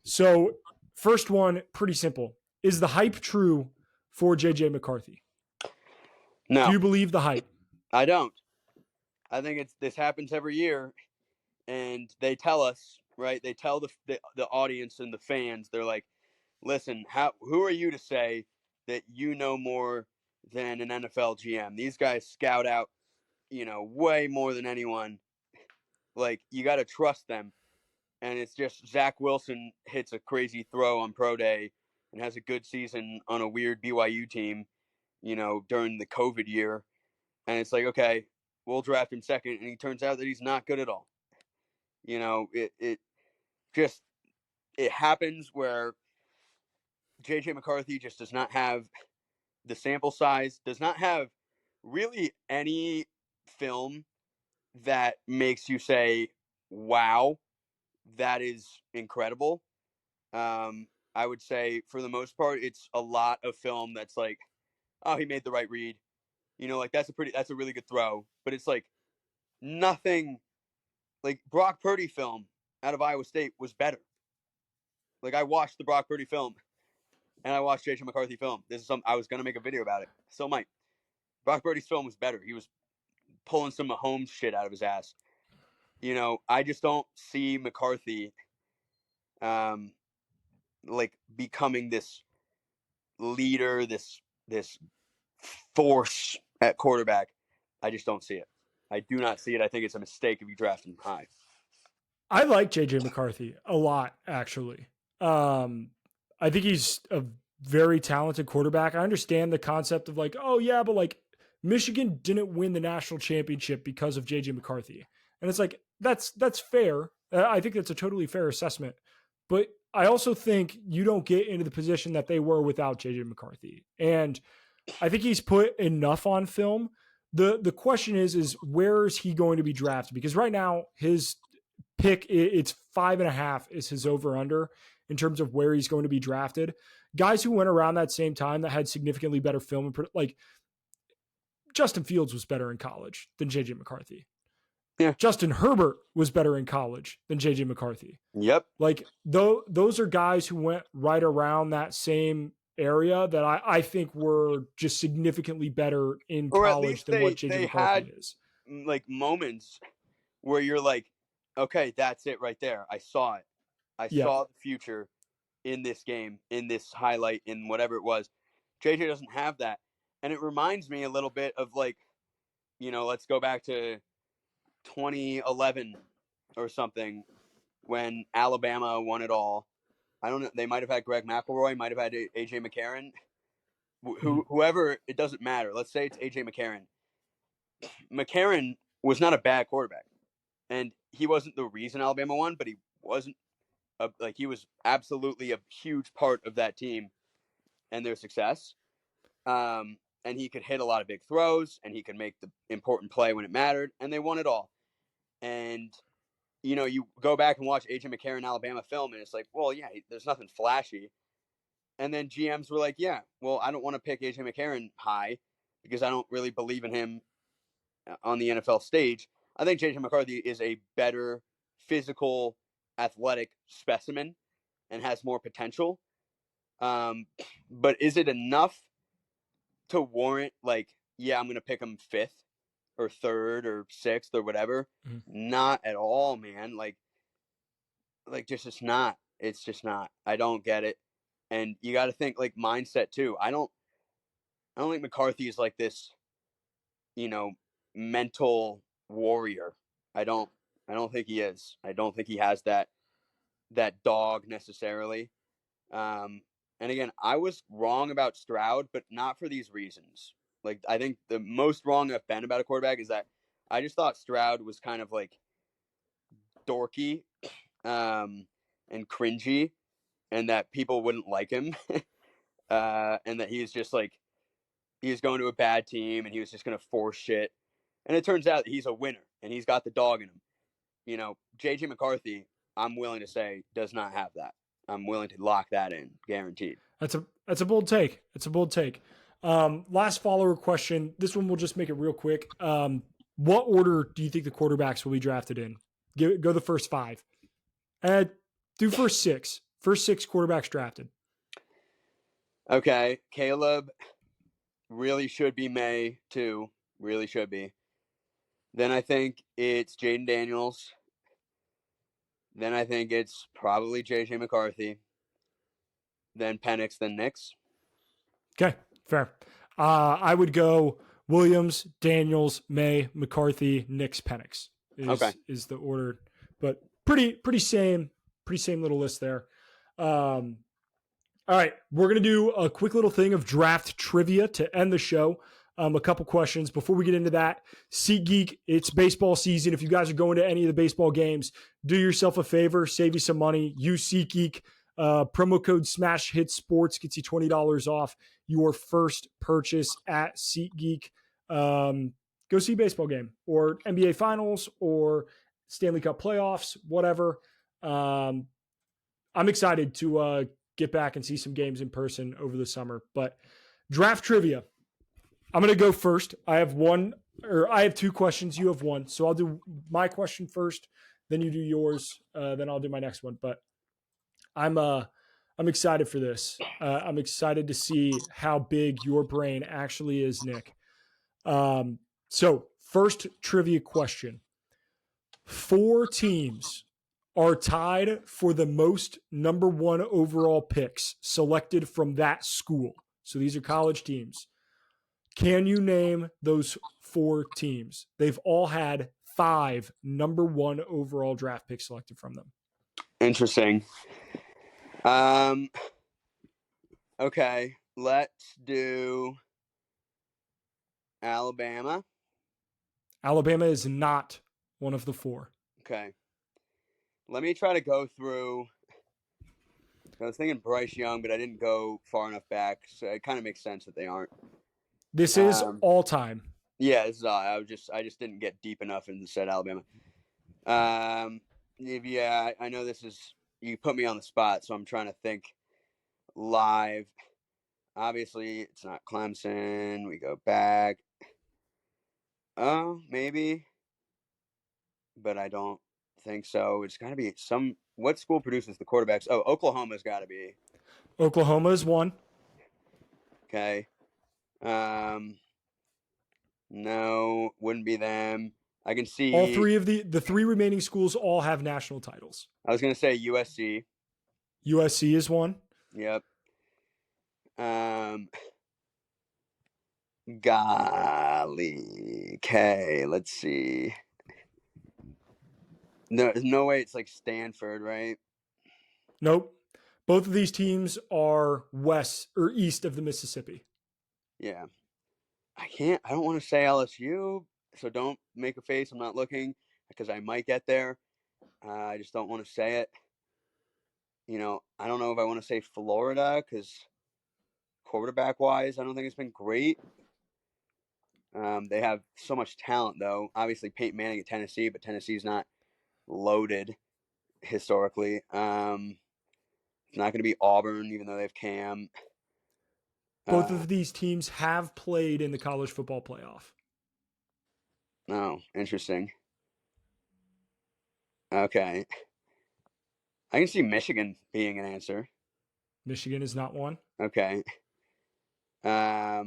So first one, pretty simple. Is the hype true for JJ McCarthy? Do No, you believe the hype? I don't. I think this happens every year, and they tell us right. They tell the audience and the fans. They're like, listen, who are you to say that you know more than an NFL GM? These guys scout out, way more than anyone. Like, you got to trust them. And it's just Zach Wilson hits a crazy throw on Pro Day and has a good season on a weird BYU team, during the COVID year. And it's like, okay, we'll draft him second. And he turns out that he's not good at all. It just, it happens where JJ McCarthy just does not have the sample size, does not have really any film that makes you say, wow, that is incredible. I would say for the most part, it's a lot of film that's like, oh, he made the right read. Like that's a really good throw. But it's like nothing like Brock Purdy film out of Iowa State was better. Like I watched the Brock Purdy film and I watched JJ McCarthy film. This is something I was gonna make a video about it. Still might. Brock Purdy's film was better. He was pulling some Mahomes shit out of his ass. I just don't see McCarthy um like becoming this leader, this force at quarterback. I just don't see it. I do not see it. I think it's a mistake if you draft him high. I like JJ McCarthy a lot, actually. I think he's a very talented quarterback. I understand the concept of like, oh yeah, but like Michigan didn't win the national championship because of JJ McCarthy. And it's like that's fair. I think that's a totally fair assessment. But I also think you don't get into the position that they were without JJ McCarthy. And I think he's put enough on film. The question is where is he going to be drafted? Because right now his pick, it's 5.5 is his over under in terms of where he's going to be drafted. Guys who went around that same time that had significantly better film, like Justin Fields was better in college than JJ McCarthy. Yeah. Justin Herbert was better in college than JJ McCarthy. Yep. Like those are guys who went right around that same area that I think were just significantly better in Or at college least than what JJ they McCarthy had is. like moments where you're like, okay, that's it right there. I saw it. I Yeah. saw the future in this game, in this highlight, in whatever it was. JJ doesn't have that. And it reminds me a little bit of like, let's go back to 2011 or something when Alabama won it all. I don't know. They might have had Greg McElroy, might have had AJ McCarron. Mhm. Whoever, it doesn't matter. Let's say it's AJ McCarron. McCarron was not a bad quarterback, and he wasn't the reason Alabama won, but he wasn't he was absolutely a huge part of that team and their success. And he could hit a lot of big throws, and he could make the important play when it mattered, and they won it all. And you go back and watch AJ McCarron Alabama film, and it's like, well, yeah, there's nothing flashy. And then GMs were like, yeah, well, I don't want to pick AJ McCarron high because I don't really believe in him on the NFL stage. I think JJ McCarthy is a better physical, athletic specimen and has more potential. But is it enough to warrant like, yeah, I'm gonna pick him fifth or third or sixth or whatever? Mhm. Not at all, man. Like just it's not. It's just not. I don't get it. And you got to think like mindset too. I don't think McCarthy is like this, you know, mental warrior. I don't I don't think he is. I don't think he has that dog necessarily. Um, and again, I was wrong about Stroud, but not for these reasons. Like I think the most wrong I've been about a quarterback is that I just thought Stroud was kind of like dorky and cringy, and that people wouldn't like him, and that he's just like he was going to a bad team and he was just going to force shit. And it turns out that he's a winner and he's got the dog in him. JJ McCarthy, I'm willing to say, does not have that. I'm willing to lock that in, guaranteed. That's a bold take. It's a bold take. Last follower question. This one we'll just make it real quick. What order do you think the quarterbacks will be drafted in? Go the first five. Do first six. First six quarterbacks drafted. Okay, Caleb really should be May too. Really should be. Then I think it's Jaden Daniels. Then I think it's probably JJ McCarthy. Then Penix. Then Nix. Okay, fair. I would go Williams, Daniels, May, McCarthy, Nix, Penix Okay. is the order, but pretty same little list there. All right, we're gonna do a quick little thing of draft trivia to end the show. A couple questions before we get into that. SeatGeek, it's baseball season. If you guys are going to any of the baseball games, do yourself a favor, save you some money. Use SeatGeek. Promo code Smash Hit Sports gets you $20 off your first purchase at SeatGeek. Go see a baseball game or NBA Finals or Stanley Cup playoffs, whatever. I'm excited to get back and see some games in person over the summer. But draft trivia. I'm going to go first. I have two questions. You have one. So I'll do my question first, then you do yours, then I'll do my next one. But I'm excited for this. I'm excited to see how big your brain actually is, Nick. So first trivia question. 4 teams are tied for the most number one overall picks selected from that school. So these are college teams. Can you name those 4 teams? They've all had 5 number one overall draft picks selected from them. Interesting. Um. Okay. Let's do Alabama. Alabama is not one of the 4. Okay. Let me try to go through. I was thinking Bryce Young, but I didn't go far enough back, so it kind of makes sense that they aren't. This is Um, all time. yeah, this is, I just didn't get deep enough into said Alabama. Yeah, I know this is you put me on the spot, so I'm trying to think live. Obviously, it's not Clemson. We go back. Oh, maybe, but I don't think so. It's got to be some. What school produces the quarterbacks? Oh, Oklahoma's got to be. Oklahoma is one. Okay. No, wouldn't be them. I can All see. three of the three remaining schools all have national titles. I was gonna say USC. USC is one. Yep. Golly. Okay, let's see. No, there's no way it's like Stanford, right? Nope. Both of these teams are west or east of the Mississippi. Yeah. I can't. I don't want to say LSU, so don't make a face. I'm not looking because I might get there. I just don't want to say it. I don't know if I want to say Florida because quarterback wise, I don't think it's been great. They have so much talent, though. Obviously, Peyton Manning at Tennessee, but Tennessee's not loaded historically. It's not going to be Auburn, even though they have Cam. Both of these teams have played in the college football playoff. Oh, interesting. Okay. I can see Michigan being an answer. Michigan is not one. Okay. I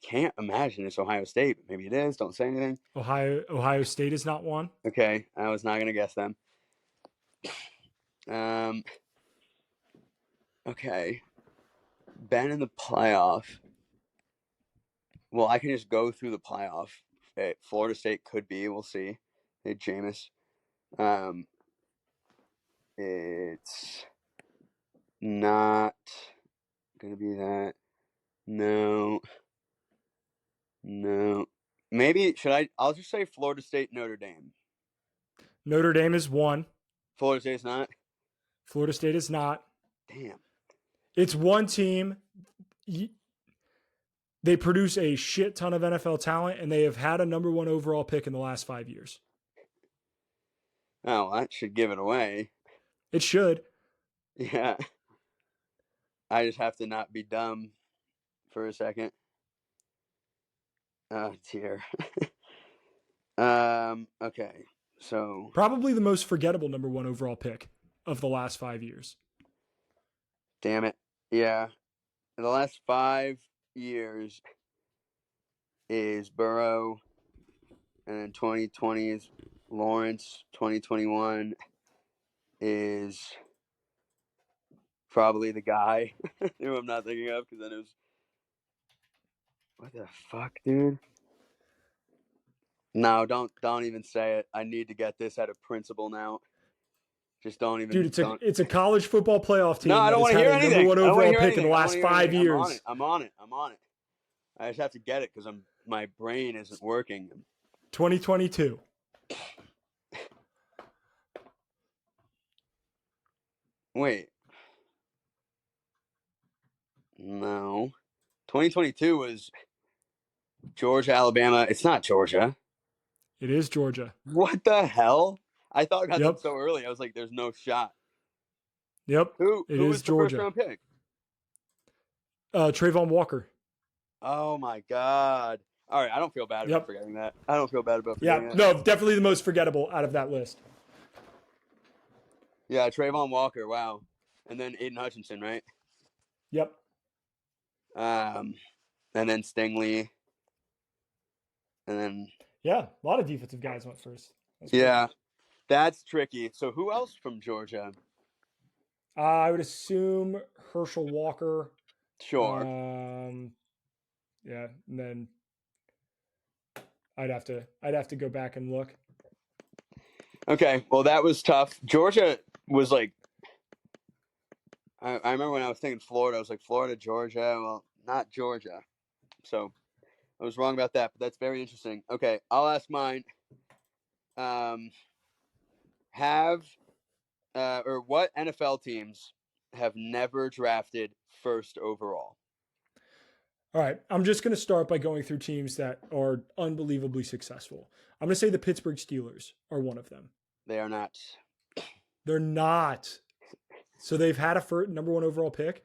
can't imagine it's Ohio State. Maybe it is. Don't say anything. Ohio State is not one. Okay. I was not going to guess them. Okay. Been in the playoff. Well, I can just go through the playoff. Florida State could be. We'll see. Hey, Jameis. It's not gonna be that. No. Maybe should I? I'll just say Florida State, Notre Dame. Notre Dame is one. Florida State's not. Florida State is not. Damn. It's one team. They produce a shit ton of NFL talent, and they have had a number one overall pick in the last 5 years. Oh, that should give it away. It should. Yeah. I just have to not be dumb for a second. Oh dear. Okay. So probably the most forgettable number one overall pick of the last 5 years. Damn it. Yeah. In the last 5 years is Burrow, and then 2020 is Lawrence. 2021 is probably the guy who I'm not thinking of because then it was. What the fuck, dude? No, don't even say it. I need to get this out of principle now. Just don't even. Dude, it's a college football playoff team. No, I don't want to hear anything. Number one overall pick anything. in the last 5 years. I'm on it. I just have to get it because my brain isn't working. 2022. Wait. No. 2022 was Georgia, Alabama. It's not Georgia. It is Georgia. What the hell? I thought I got Yep. that so early. I was like, there's no shot. Yep. Who was the Georgia. first round pick? Trayvon Walker. Oh my God. All right, I don't feel bad about forgetting that. I don't feel bad about forgetting that. No, definitely the most forgettable out of that list. Yeah, Trayvon Walker, wow. And then Aiden Hutchinson, right? Yep. And then Stingley. And then a lot of defensive guys went first. Yeah, that's tricky. So who else from Georgia? I would assume Herschel Walker. Sure. Yeah, and then I'd have to go back and look. Okay, well that was tough. Georgia was like, I remember when I was thinking Florida, I was like Florida, Georgia. Well, not Georgia. So I was wrong about that, but that's very interesting. Okay, I'll ask mine. What NFL teams have never drafted first overall? All right, I'm just going to start by going through teams that are unbelievably successful. I'm going to say the Pittsburgh Steelers are one of them. They are not. They're not. So they've had a number one overall pick?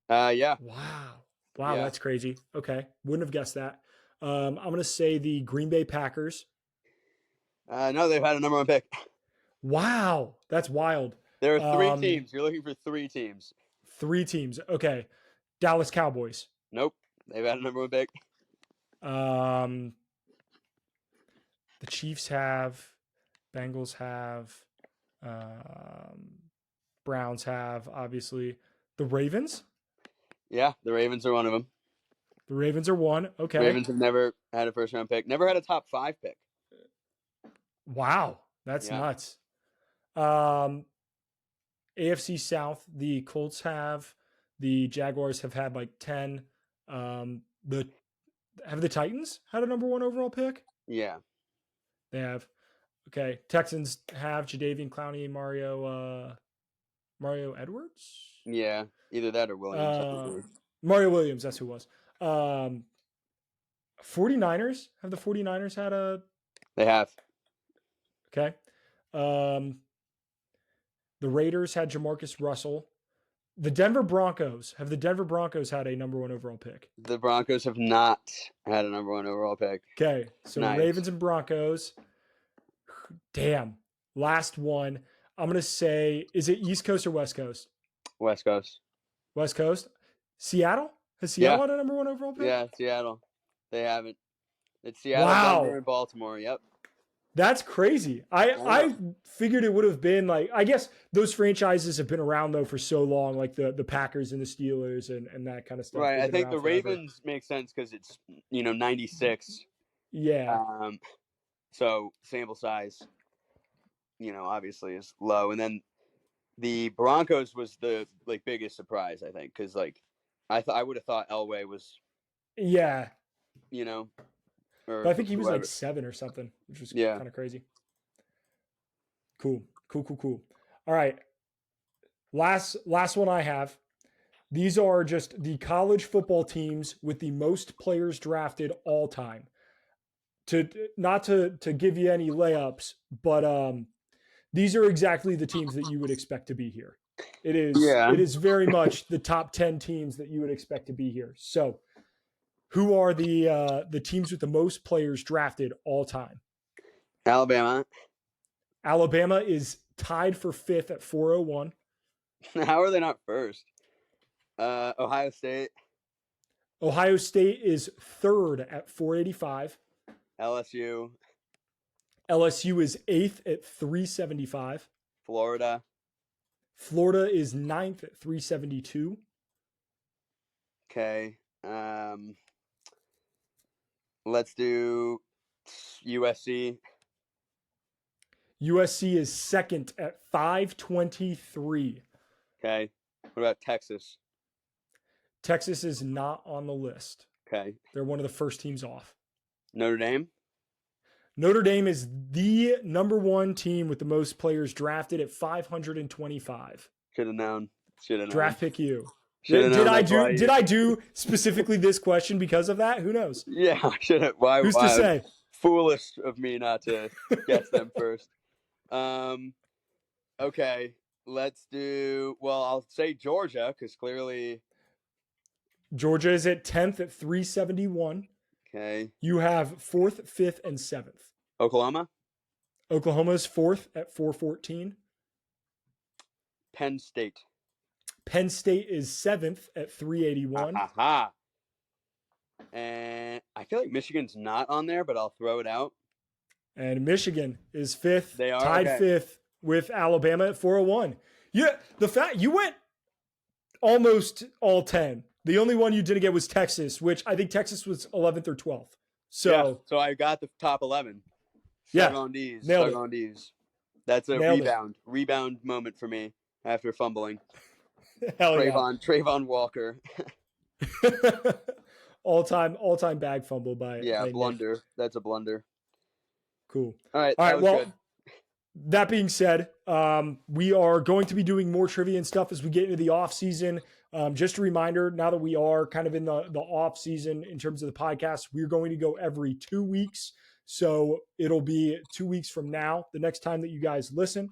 Yeah. Wow, yeah. That's crazy. Okay, wouldn't have guessed that. I'm going to say the Green Bay Packers. No, they've had a number one pick. Wow, that's wild. There are 3 teams. You're looking for 3 teams. 3 teams. Okay. Dallas Cowboys. Nope. They've had a number one pick. The Chiefs have, Bengals have, Browns have, obviously. The Ravens? Yeah, the Ravens are one of them. The Ravens are one. Okay. Ravens have never had a first round pick. Never had a top 5 pick. Wow. That's nuts. AFC South, the Colts have. The Jaguars have had like 10. Have the Titans had a number one overall pick? Yeah. They have. Okay. Texans have Jadeveon Clowney, Mario Edwards? Yeah. Either that or Williams. Mario Williams, that's who it was. 49ers? Have the 49ers had a... They have. Okay. The Raiders had Jamarcus Russell. The Denver Broncos. Have the Denver Broncos had a number one overall pick? The Broncos have not had a number one overall pick. Okay. So nice. Ravens and Broncos. Damn. Last one. I'm going to say, is it East Coast or West Coast? West Coast. West Coast. Seattle? Has Seattle had a number one overall pick? Yeah, Seattle. They haven't. It's Seattle, Denver, and Baltimore. Yep. That's crazy. I figured it would have been like, I guess those franchises have been around though for so long, like the Packers and the Steelers and that kind of stuff. Right. I think the Ravens make sense because it's 96. Yeah. So sample size, obviously is low, and then the Broncos was the biggest surprise, I think, because I would have thought Elway was. Yeah. But I think he was like 7 or something, which was kind of crazy. Cool. All right. Last one I have. These are just the college football teams with the most players drafted all time. Not to give you any layups, but these are exactly the teams that you would expect to be here. It is very much the top 10 teams that you would expect to be here. So, who are the teams with the most players drafted all time? Alabama. Alabama is tied for 5th at 401. How are they not first? Ohio State. Ohio State is 3rd at 485. LSU. LSU is 8th at 375. Florida. Florida is 9th at 372. Okay. Let's do USC. USC is 2nd at 523. Okay. What about Texas? Texas is not on the list. Okay. They're one of the first teams off. Notre Dame? Notre Dame is the number one team with the most players drafted at 525. Should have known. Draft pick you. Did I do specifically this question because of that? Who knows? Yeah, I should have. Who's to say? Foolish of me not to guess them first. Okay, let's do. Well, I'll say Georgia because clearly Georgia is at 10th at 371. Okay. You have 4th, 5th, and 7th. Oklahoma? Oklahoma is 4th at 414. Penn State. Penn State is 7th at 381. Aha. And I feel like Michigan's not on there, but I'll throw it out. And Michigan is 5th. They are tied 5th with Alabama at 401. Yeah, the fact you went almost all 10. The only one you didn't get was Texas, which I think Texas was 11th or 12th. So I got the top 11. Yeah. Nailed it. That's a rebound moment for me after fumbling. Hell Trayvon Walker. all-time bag fumble by blunder. Nick. That's a blunder. Cool. All right. Well, good. That being said, we are going to be doing more trivia and stuff as we get into the off season. Just a reminder, now that we are kind of in the off season in terms of the podcast, we're going to go every 2 weeks. So it'll be 2 weeks from now, the next time that you guys listen.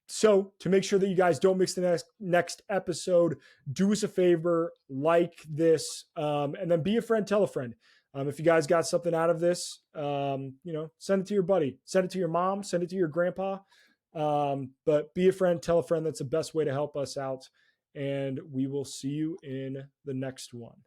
So to make sure that you guys don't miss the next episode, do us a favor, like this, and then be a friend, tell a friend. If you guys got something out of this, send it to your buddy, send it to your mom, send it to your grandpa. But be a friend, tell a friend. That's the best way to help us out. and we will see you in the next one.